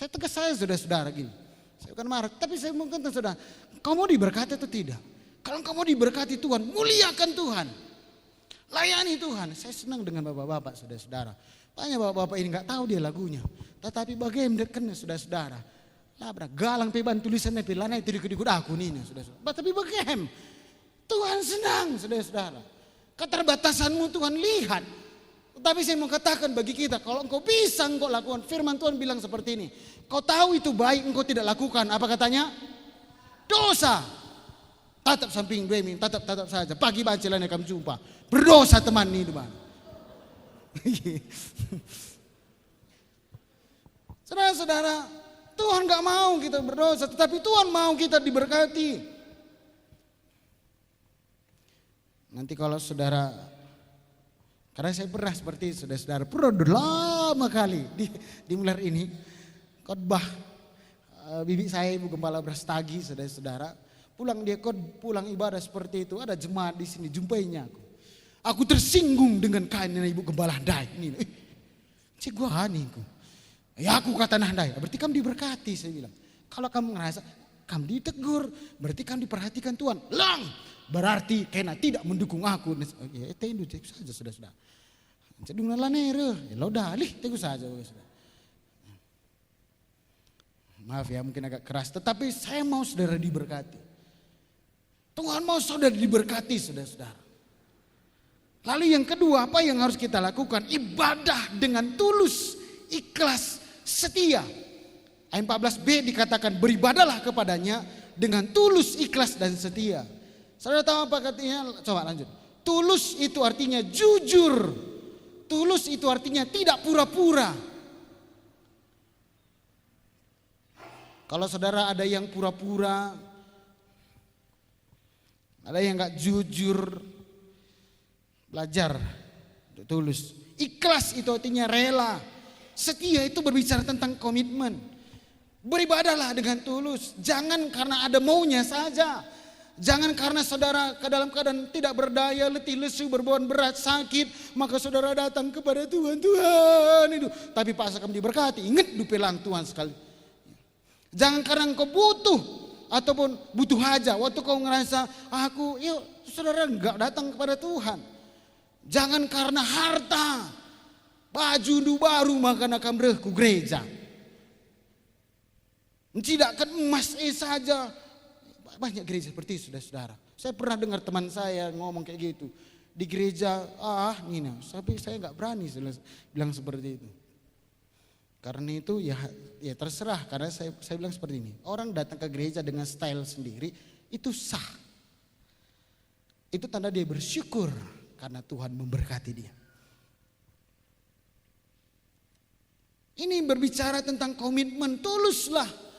Saya tegas saya saudara-saudara gini. Saya bukan marah, tapi saya mungkin saudara, kau mau diberkati atau tidak? Kalau kau mau diberkati Tuhan, muliakan Tuhan. Layani Tuhan. Saya senang dengan bapak-bapak saudara-saudara. Banyak bapak-bapak ini nggak tahu dia lagunya. Tetapi bagaimana dekatnya saudara-saudara. Labrak galang peban tulisannya pilana itu dikut-ikut aku nih saudara-saudara. Tapi bagaimana? Tuhan senang saudara-saudara. Keterbatasanmu Tuhan lihat. Tapi saya mau katakan bagi kita, kalau engkau bisa engkau lakukan, firman Tuhan bilang seperti ini. Kau tahu itu baik, engkau tidak lakukan. Apa katanya? Dosa. Tatap samping demi, tatap saja. Pagi bacalah kami jumpa. Berdosa teman ini teman. Saudara-saudara, Tuhan gak mau kita berdosa, tetapi Tuhan mau kita diberkati. Nanti kalau saudara, karena saya pernah seperti itu, saudara-saudara, pernah lama kali di Mular ini khotbah bibi saya Ibu Gembala Brastagi, saudara-saudara, pulang ibadah seperti itu, ada jemaat di sini jumpainya aku. Aku tersinggung dengan kainnya Ibu Gembala Handai ini. Cik gua aneh aku. Ya aku kata Handai, berarti kamu diberkati saya bilang. Kalau kamu ngerasa kamu ditegur, berarti kamu diperhatikan Tuhan. Lang, berarti kena tidak mendukung aku. Ya tendu saja sudah. Cedung lanere, ya lo dalih tegu saja. Maaf ya mungkin agak keras, tetapi saya mau saudara diberkati. Tuhan mau saudara diberkati saudara-saudara. Lalu yang kedua apa yang harus kita lakukan? Ibadah dengan tulus, ikhlas, setia. Ayat 14b dikatakan beribadalah kepadanya dengan tulus, ikhlas dan setia. Saudara tahu apa katanya? Coba lanjut. Tulus itu artinya jujur. Tulus itu artinya tidak pura-pura. Kalau saudara ada yang pura-pura, ada yang gak jujur, belajar untuk tulus. Ikhlas itu artinya rela. Setia itu berbicara tentang komitmen. Beribadahlah dengan tulus. Jangan karena ada maunya saja. Jangan karena saudara ke dalam keadaan tidak berdaya, letih, lesu, beban berat, sakit, maka saudara datang kepada Tuhan itu. Tapi pas kamu diberkati, ingat dupelang Tuhan sekali. Jangan karena engkau butuh ataupun butuh hajat, waktu kau ngerasa yuk saudara enggak datang kepada Tuhan. Jangan karena harta, baju baru maka akan berku gereja. Tidak emas saja. Banyak gereja seperti itu saudara-saudara. Saya pernah dengar teman saya ngomong kayak gitu. Di gereja, Nina, tapi saya gak berani bilang seperti itu. Karena itu ya terserah. Karena saya bilang seperti ini. Orang datang ke gereja dengan style sendiri, itu sah. Itu tanda dia bersyukur karena Tuhan memberkati dia. Ini berbicara tentang komitmen, tuluslah.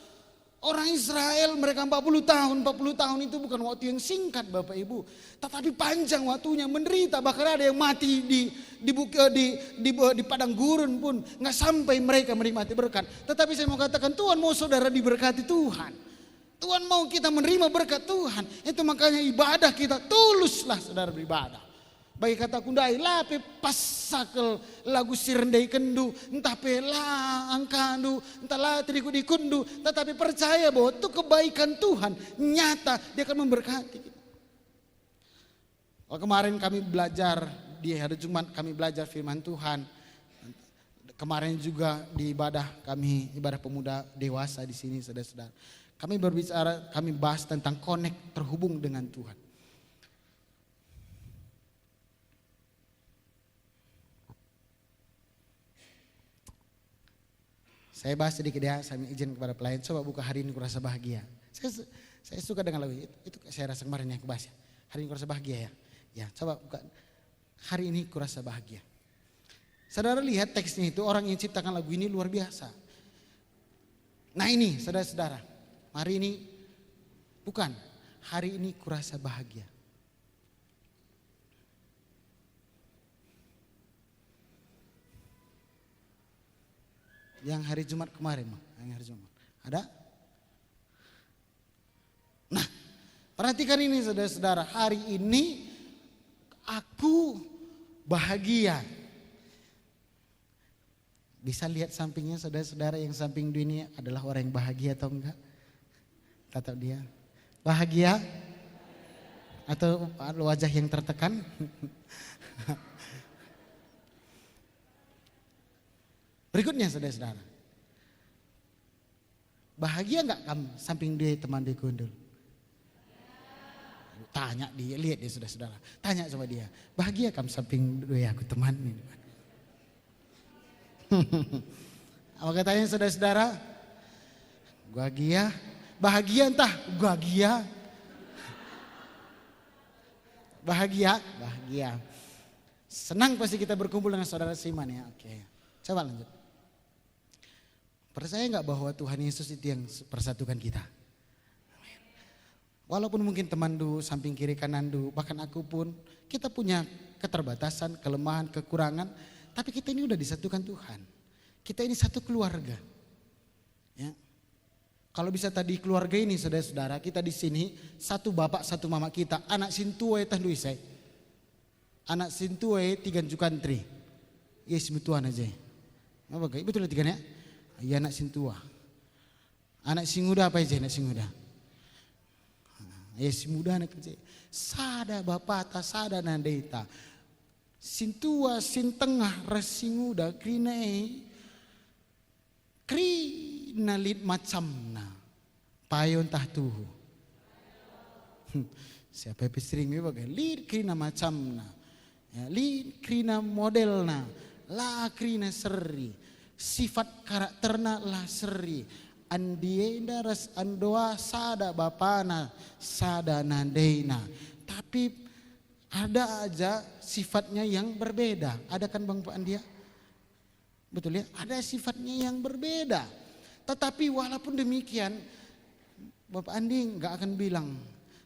Orang Israel mereka 40 tahun itu bukan waktu yang singkat Bapak Ibu. Tetapi panjang waktunya, menderita, bahkan ada yang mati di padang gurun pun nggak sampai mereka menikmati berkat. Tetapi saya mau katakan Tuhan mau saudara diberkati Tuhan. Tuhan mau kita menerima berkat Tuhan. Itu makanya ibadah kita tuluslah saudara beribadah. Bagi kata kundai lape pasakel lagu sirendai kendu entah pela angkandu entah lah teriku dikundu, tetapi percaya bahwa itu kebaikan Tuhan nyata, dia akan memberkati kita. Kemarin kami belajar di hari Jumat, kami belajar firman Tuhan. Kemarin juga di ibadah pemuda dewasa di sini saudara-saudara. Kami bahas tentang connect, terhubung dengan Tuhan. Saya bahas sedikit ya, saya izin kepada pelayan, coba buka hari ini kurasa bahagia. Saya suka dengan lagu itu saya rasa kemarin yang kebahas ya. Hari ini kurasa bahagia ya. Ya, coba buka hari ini kurasa bahagia. Saudara lihat teksnya itu, orang yang ciptakan lagu ini luar biasa. Nah ini saudara-saudara, hari ini bukan, hari ini kurasa bahagia. Yang hari Jumat kemarin, yang hari Jumat. Ada? Nah, perhatikan ini saudara-saudara, hari ini aku bahagia. Bisa lihat sampingnya saudara-saudara, yang samping dunia adalah orang yang bahagia atau enggak? Tatap dia. Bahagia? Atau wajah yang tertekan? Berikutnya saudara-saudara. Bahagia enggak kamu samping dia teman dia gundul? Tanya dia, lihat dia saudara-saudara. Tanya sama dia. Bahagia kamu samping dia aku teman ini? Apa katanya saudara-saudara? Bahagia, bahagia entah bahagia. Bahagia. Senang pasti kita berkumpul dengan saudara seiman ya. Oke. Coba lanjut. Percaya enggak bahwa Tuhan Yesus itu yang persatukan kita? Walaupun mungkin teman du, samping kiri kanan du, bahkan aku pun, kita punya keterbatasan, kelemahan, kekurangan, tapi kita ini udah disatukan Tuhan. Kita ini satu keluarga. Ya. Kalau bisa tadi keluarga ini saudara-saudara, kita di sini satu bapak, satu mama kita, anak sintuwe tandu isai. Anak sintuwe tigan jukantri. Yes mutuan aja. Apa gak? Betul tiga ya? Iya anak sintua. Anak singuda apa aja anak singuda? Yes muda anak kecil. Sada bapak ta sada nandeta. Sintua sintengah rasinguda krina lit macamna payon tahtuhu. Siapa yang sering bagai lit krina macamna, ya, lit krina modelna, la krina seri, sifat karakterna la seri. Andienda ras andoa sada bapana sada nandeina. Tapi ada aja sifatnya yang berbeda. Ada kan Bang Pak Andia? Betul ya? Ada sifatnya yang berbeda. Tetapi walaupun demikian, Bapak Andi nggak akan bilang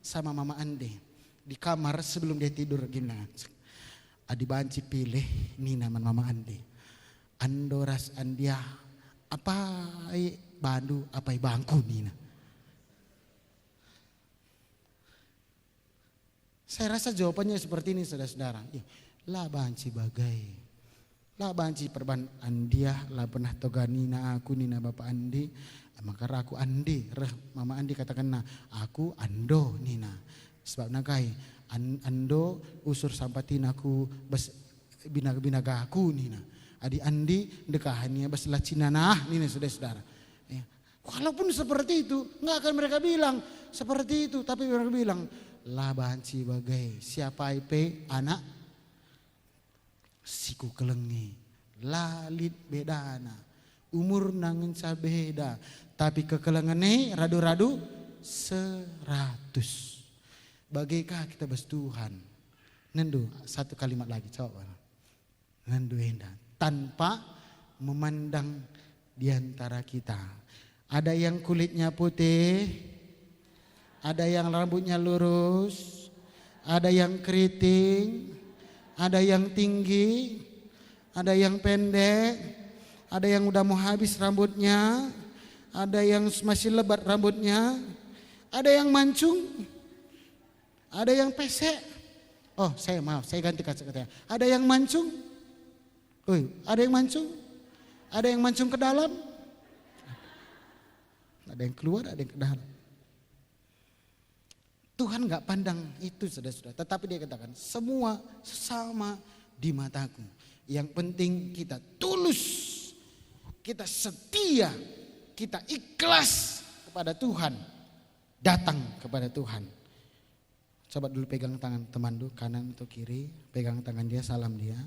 sama Mama Andi di kamar sebelum dia tidur gini. Adi banci pilih Nina Mama Andi. Andoras Andia apa bandu apa bangku Nina. Saya rasa jawabannya seperti ini saudara-saudara. Lah banci bagai. Lah banci perban Andia lah pernah toganina aku Nina Bapak Andi. Maka aku Andi. Mama Andi katakan nah aku Ando Nina. Sebab nakai Ando usur sampatin aku bas binaga aku Nina. Adi Andi dekahania bas lacinanah Nina saudara-saudara. Ya. Walaupun seperti itu nggak akan mereka bilang seperti itu, tapi mereka bilang lah banci bagai siapa IP anak siku kelengi lalit bedana umur nangen beda tapi kekelengane radu-radu 100. Bagaikah kita bas Tuhan? Nendu satu kalimat lagi coba. Nendu enda tanpa memandang di antara kita. Ada yang kulitnya putih, ada yang rambutnya lurus, ada yang keriting, ada yang tinggi, ada yang pendek, ada yang udah mau habis rambutnya, ada yang masih lebat rambutnya, ada yang mancung, ada yang pesek. Oh saya maaf, saya ganti kata-katanya. Ada yang mancung, ada yang mancung, ada yang mancung ke dalam, ada yang keluar, ada yang ke dalam. Tuhan gak pandang itu saudara-saudara. Tetapi dia katakan semua sama di mataku. Yang penting kita tulus, kita setia, kita ikhlas kepada Tuhan. Datang kepada Tuhan. Coba dulu pegang tangan teman dulu, kanan atau kiri. Pegang tangan dia, salam dia.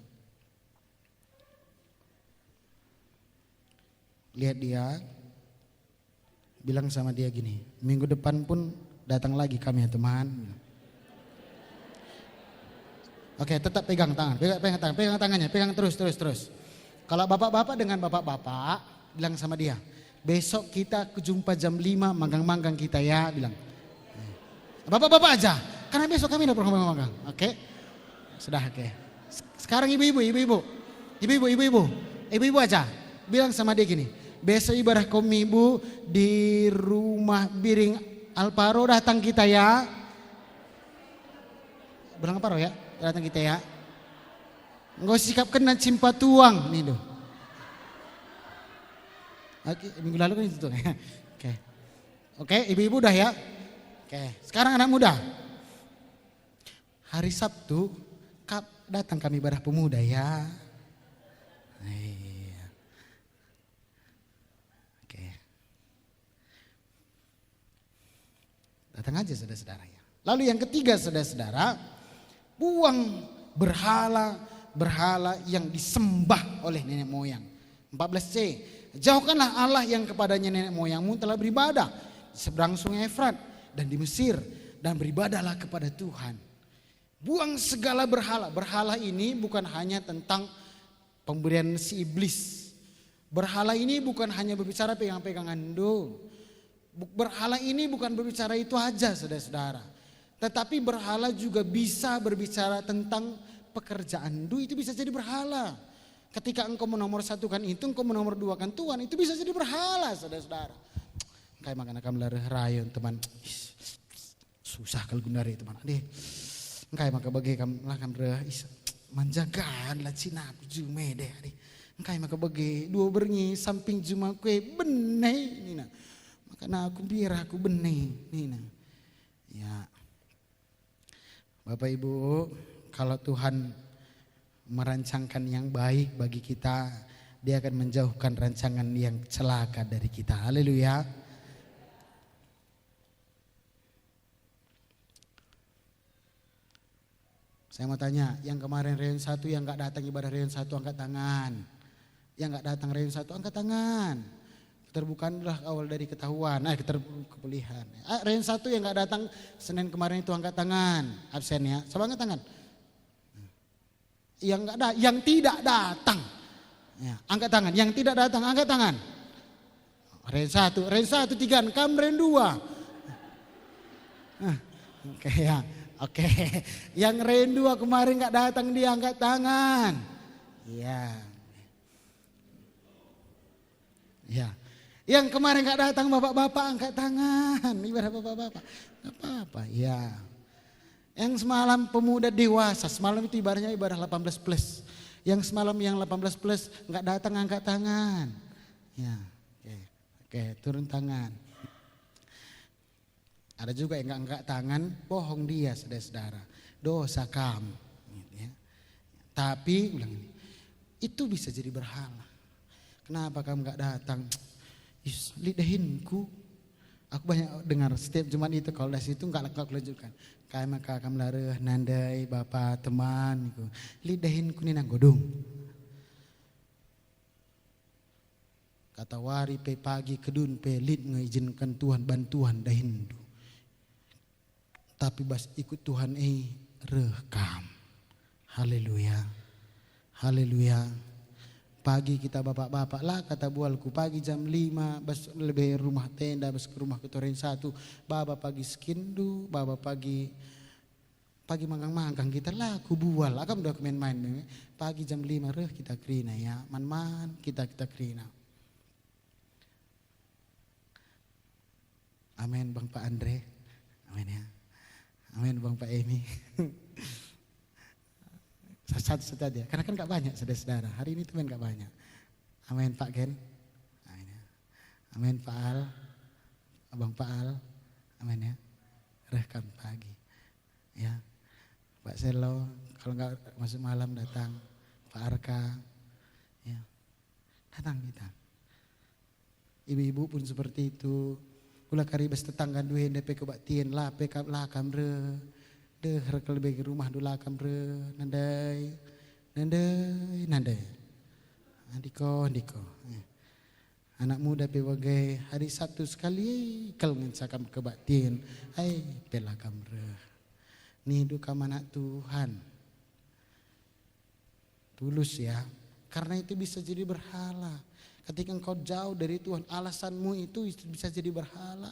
Lihat dia. Bilang sama dia gini, minggu depan pun datang lagi kami ya teman. Oke, tetap pegang tangan, pegang tangannya, pegang terus. Kalau bapak-bapak dengan bapak-bapak, bilang sama dia, besok kita jumpa jam 5 manggang-manggang kita ya, bilang. Bapak-bapak aja, karena besok kami ada program manggang. Oke, sudah oke. Sekarang ibu-ibu aja, bilang sama dia gini. Besok ibadah kaum ibu di rumah Biring Alparo datang kita ya. Bilang Alparo ya, datang kita ya. Enggak sikap kena cimpa tuang nih doh. Oke, minggu lalu kan itu. Oke. Oke, ibu-ibu udah ya. Oke, sekarang anak muda. Hari Sabtu datang kami ibadah pemuda ya. Iya. Oke. Datang aja saudara-saudara ya. Lalu yang ketiga saudara-saudara, buang berhala yang disembah oleh nenek moyang. 14C, jauhkanlah Allah yang kepadanya nenek moyangmu telah beribadah di seberang sungai Efrat dan di Mesir, dan beribadahlah kepada Tuhan. Buang segala berhala. Berhala ini bukan hanya tentang pemberian si iblis. Berhala ini bukan hanya berbicara pegang-pegangan do. Berhala ini bukan berbicara itu aja saudara-saudara. Tetapi berhala juga bisa berbicara tentang pekerjaan do, itu bisa jadi berhala. Ketika engkau menomor satukan itu, engkau menomor duakan Tuhan, itu bisa jadi berhala saudara-saudara. Kayak makan akan melareh rayon teman. Susah kalau gunari teman. Adeh. Engkai maka bagi kam lakam reh manjakan lah cina aku jume deh ade. Engkai maka bagi dua bernyi samping juma kue beneh nina. Maka na aku biar aku beneh nina. Ya. Bapak Ibu, kalau Tuhan merancangkan yang baik bagi kita, Dia akan menjauhkan rancangan yang celaka dari kita. Haleluya. Saya mau tanya, yang kemarin reun 1 yang gak datang ibadah reun 1 angkat tangan. Yang gak datang reun 1 angkat tangan. Keterbukaanlah awal dari ketahuan, kepemulihan. Reun 1 yang gak datang Senin kemarin itu angkat tangan. Absen ya, coba angkat tangan. Yang tidak datang. Ya, angkat tangan, yang tidak datang angkat tangan. Reun 1 3, kam reun 2. Oke ya. Oke, yang rindu kemarin gak datang dia angkat tangan. Iya. Ya. Yang kemarin gak datang bapak-bapak angkat tangan. Ibadah bapak-bapak. Gak apa-apa, ya. Yang semalam pemuda dewasa, semalam itu ibaratnya ibadah 18 plus. Yang semalam yang 18 plus gak datang angkat tangan. Ya. Oke, turun tangan. Ada juga yang gak angkat tangan, bohong dia saudara-saudara. Dosa kamu. Ya. Tapi ulang ini, itu bisa jadi berhala. Kenapa kamu gak datang? Lidahinku. Aku banyak dengar setiap Jumat itu kalau dari situ gak aku lanjutkan. Kayak maka kamu lareh nandai bapak teman. Lidahinku ini nang godong. Kata wari pe pagi kedun pe lid mengizinkan Tuhan bantuan dahindu. Tapi bas ikut Tuhan rekam. Haleluya. Haleluya. Pagi kita bapak-bapak lah kata bualku pagi jam 5 bas lebih rumah tenda bas ke rumah ketoren 1. Baba pagi skindu, baba pagi manggang-manggang kita lah aku bual. Akam udah main-main. Pagi jam 5 kita kerina ya. Man kita kerina. Amin Bang Pak Andre. Amin ya. Amin Bang Pak Emi. Satu aja. Karena kan gak banyak saudara-saudara. Hari ini teman gak banyak. Amin Pak Gen. Amin ya. Amin Pak Al. Abang Pak Al. Amin ya. Rekam pagi. Ya. Pak Selo. Kalau gak masuk malam datang. Pak Arka. Ya. Datang kita. Ibu-ibu pun seperti itu. Kula karibas tetangga duwe DP kebaktian lah pekap lah kamre. Deh rekel bagi rumah dula kamre nandai. Andiko. Anak muda pewagai hari Sabtu sekali kalau mencakap kebaktian. Pela kamre. Nih duka anak Tuhan. Tulus ya. Karena itu bisa jadi berhala. Ketika engkau jauh dari Tuhan, alasanmu itu bisa jadi berhala.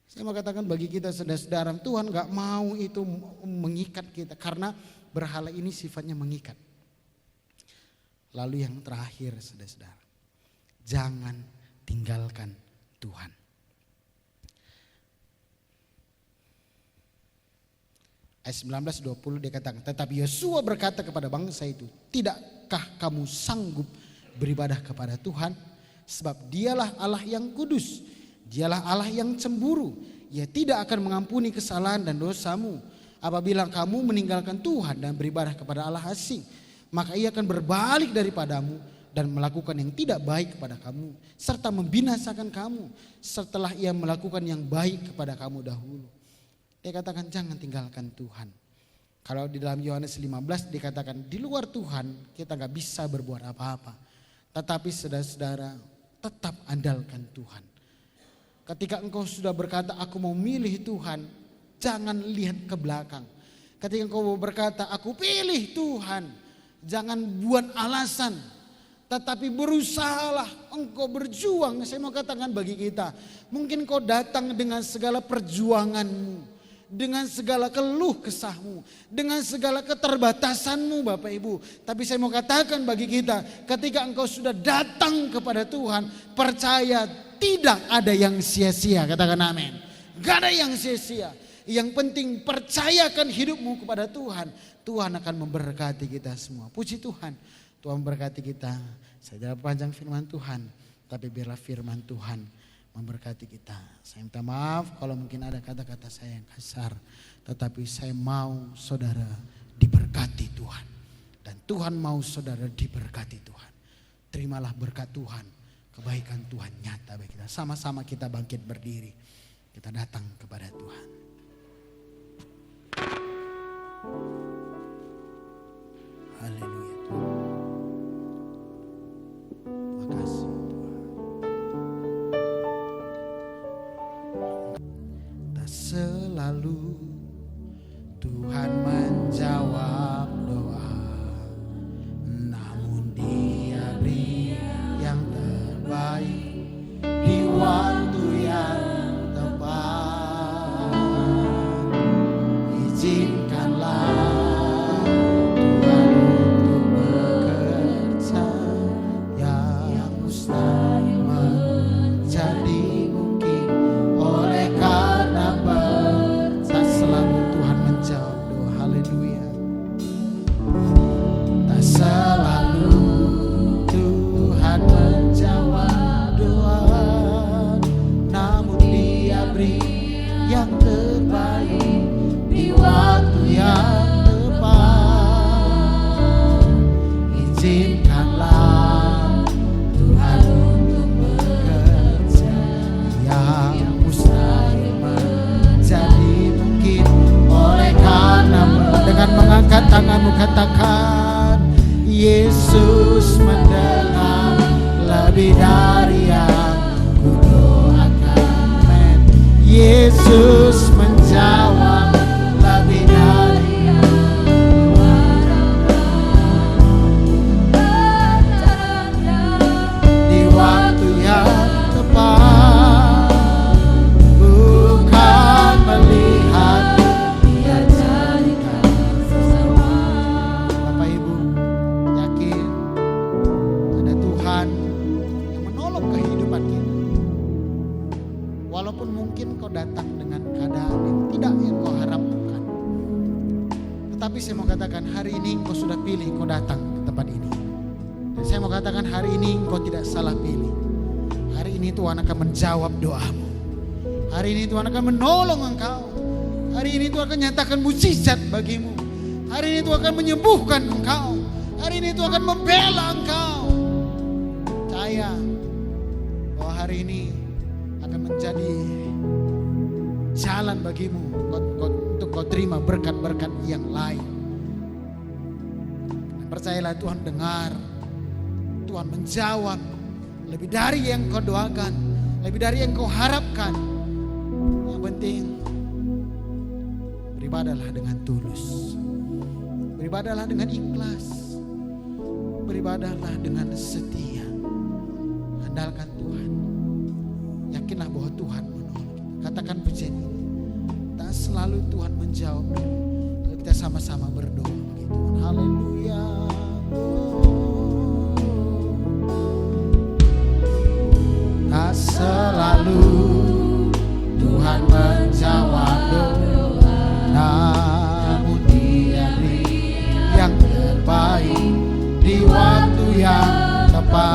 Saya mau katakan bagi kita saudara-saudara, Tuhan gak mau itu mengikat kita. Karena berhala ini sifatnya mengikat. Lalu yang terakhir saudara-saudara, jangan tinggalkan Tuhan. Ayat 19-20 dia katakan, tetapi Yosua berkata kepada bangsa itu, tidakkah kamu sanggup beribadah kepada Tuhan, sebab Dialah Allah yang kudus, Dialah Allah yang cemburu. Ia tidak akan mengampuni kesalahan dan dosamu. Apabila kamu meninggalkan Tuhan dan beribadah kepada Allah asing, maka Ia akan berbalik daripadamu dan melakukan yang tidak baik kepada kamu, serta membinasakan kamu setelah Ia melakukan yang baik kepada kamu dahulu. Dia katakan jangan tinggalkan Tuhan. Kalau di dalam Yohanes 15 dikatakan di luar Tuhan kita gak bisa berbuat apa-apa. Tetapi saudara-saudara tetap andalkan Tuhan. Ketika engkau sudah berkata aku mau milih Tuhan, jangan lihat ke belakang. Ketika engkau berkata aku pilih Tuhan, jangan buat alasan. Tetapi berusahalah engkau berjuang. Saya mau katakan bagi kita, mungkin kau datang dengan segala perjuanganmu, dengan segala keluh kesahmu, dengan segala keterbatasanmu Bapak Ibu. Tapi saya mau katakan bagi kita, ketika engkau sudah datang kepada Tuhan, percaya tidak ada yang sia-sia. Katakan amin. Gak ada yang sia-sia. Yang penting percayakan hidupmu kepada Tuhan. Tuhan akan memberkati kita semua. Puji Tuhan. Tuhan memberkati kita. Saya tidak panjang firman Tuhan, tapi biarlah firman Tuhan memberkati kita. Saya minta maaf kalau mungkin ada kata-kata saya yang kasar, tetapi saya mau saudara diberkati Tuhan. Dan Tuhan mau saudara diberkati Tuhan. Terimalah berkat Tuhan, kebaikan Tuhan nyata bagi kita. Sama-sama kita bangkit berdiri, kita datang kepada Tuhan. Haleluya Tuhan. Terima kasih Tuhan. Tak selalu Tuhan menjawab doa, namun Dia beri yang terbaik di waktu yang tepat. Izinkanlah Tuhan untuk bekerja yang mustahil menjadi mungkin oleh karena tak selalu Tuhan menjawab doa. Haleluya. Tak selalu Tuhan menjawab doa, namun Dia beri yang terbaik di waktu yang tepat. Izinkanlah Tuhan untuk bekerja yang mustahil menjadi mungkin oleh karena dengan mengangkat tanganmu katakan Yesus mendengar lebih dari yang kudoakan. Amen. Yesus menjawab lebih dari yang di waktu yang tepat, bukan melihat Dia jadikan semua. Bapak Ibu yakin ada Tuhan yang menolong kehidupan kita. Walaupun mungkin kau datang dengan keadaan yang tidak yang kau harapkan, tetapi saya mau katakan hari ini kau sudah pilih, kau datang ke tempat ini. Dan saya mau katakan hari ini kau tidak salah pilih. Hari ini Tuhan akan menjawab doamu. Hari ini Tuhan akan menolong engkau. Hari ini Tuhan akan nyatakan mujizat bagimu. Hari ini Tuhan akan menyembuhkan engkau. Hari ini Tuhan akan membela engkau. Percaya bahwa hari ini akan menjadi jalan bagimu untuk kau terima berkat-berkat yang lain. Dan percayalah Tuhan dengar, Tuhan menjawab lebih dari yang kau doakan, lebih dari yang kau harapkan. Yang penting beribadahlah dengan tulus, beribadahlah dengan ikhlas, beribadahlah dengan setia. Andalkan Tuhan, yakinlah bahwa Tuhan menolong. Katakan pujian ini, tak selalu Tuhan menjawab. Kalau kita sama-sama berdoa bagi Tuhan. Haleluya. Tak selalu Tuhan menjawab doa, namun Dia beri yang terbaik di waktu yang tepat.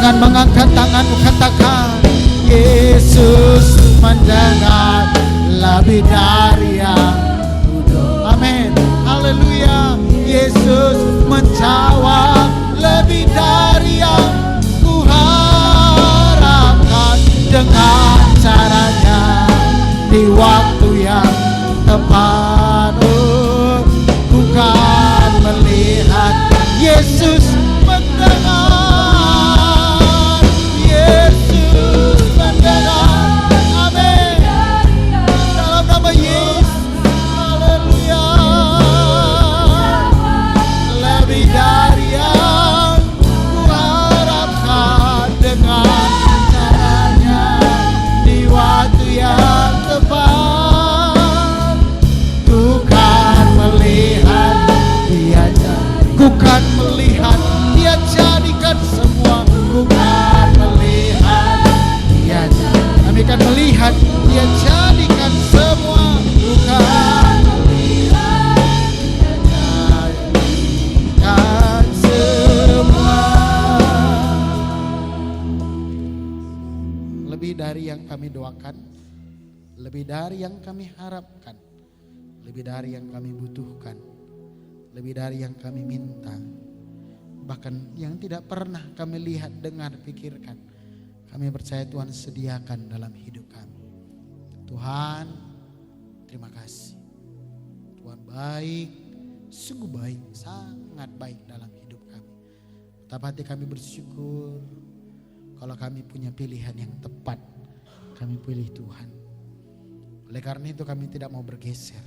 Dengan mengangkat tanganmu katakan, Yesus mendengar lebih dari yang kudoa. Amin. Haleluya. Yesus menjawab lebih dari yang kuharapkan, dengan caranya di waktu yang tepat. Oh, ku kan melihat Yesus mendengar. Yesus mendengar. Amin. Dalam nama Yesus. Haleluya. Lebih dari yang kuharapkan, dengan caranya di waktu yang tepat. Ku kan melihat Dia, ku kan melihat Dia jadikan semua. Ku kan melihat Dia, kami kan melihat Dia jadikan semua. Ku kan melihat Dia jadikan semua. Lebih dari yang kami doakan, lebih dari yang kami harapkan, lebih dari yang kami butuhkan, lebih dari yang kami minta, bahkan yang tidak pernah kami lihat, dengar, pikirkan, kami percaya Tuhan sediakan dalam hidup kami. Tuhan, terima kasih. Tuhan baik, sungguh baik, sangat baik dalam hidup kami. Betapa hati kami bersyukur kalau kami punya pilihan yang tepat. Kami pilih Tuhan. Oleh karena itu kami tidak mau bergeser.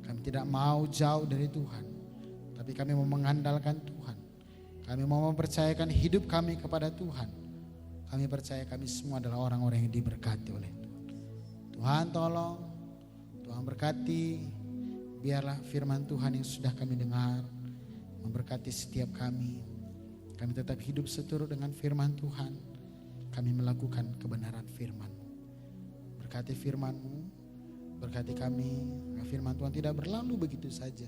Kami tidak mau jauh dari Tuhan. Tapi kami mau mengandalkan Tuhan. Kami mau mempercayakan hidup kami kepada Tuhan. Kami percaya kami semua adalah orang-orang yang diberkati oleh Tuhan. Tuhan tolong, Tuhan berkati. Biarlah firman Tuhan yang sudah kami dengar memberkati setiap kami. Kami tetap hidup seturut dengan firman Tuhan. Kami melakukan kebenaran firman. Berkati firman-Mu, berkati kami. Firman Tuhan tidak berlalu begitu saja,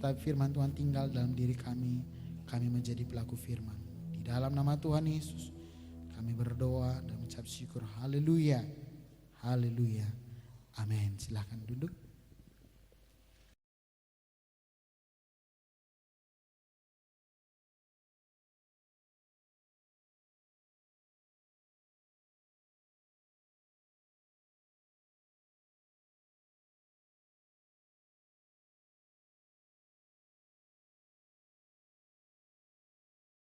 tapi firman Tuhan tinggal dalam diri kami. Kami menjadi pelaku firman. Di dalam nama Tuhan Yesus kami berdoa dan mengucap syukur. Haleluya. Haleluya. Amin. Silakan duduk.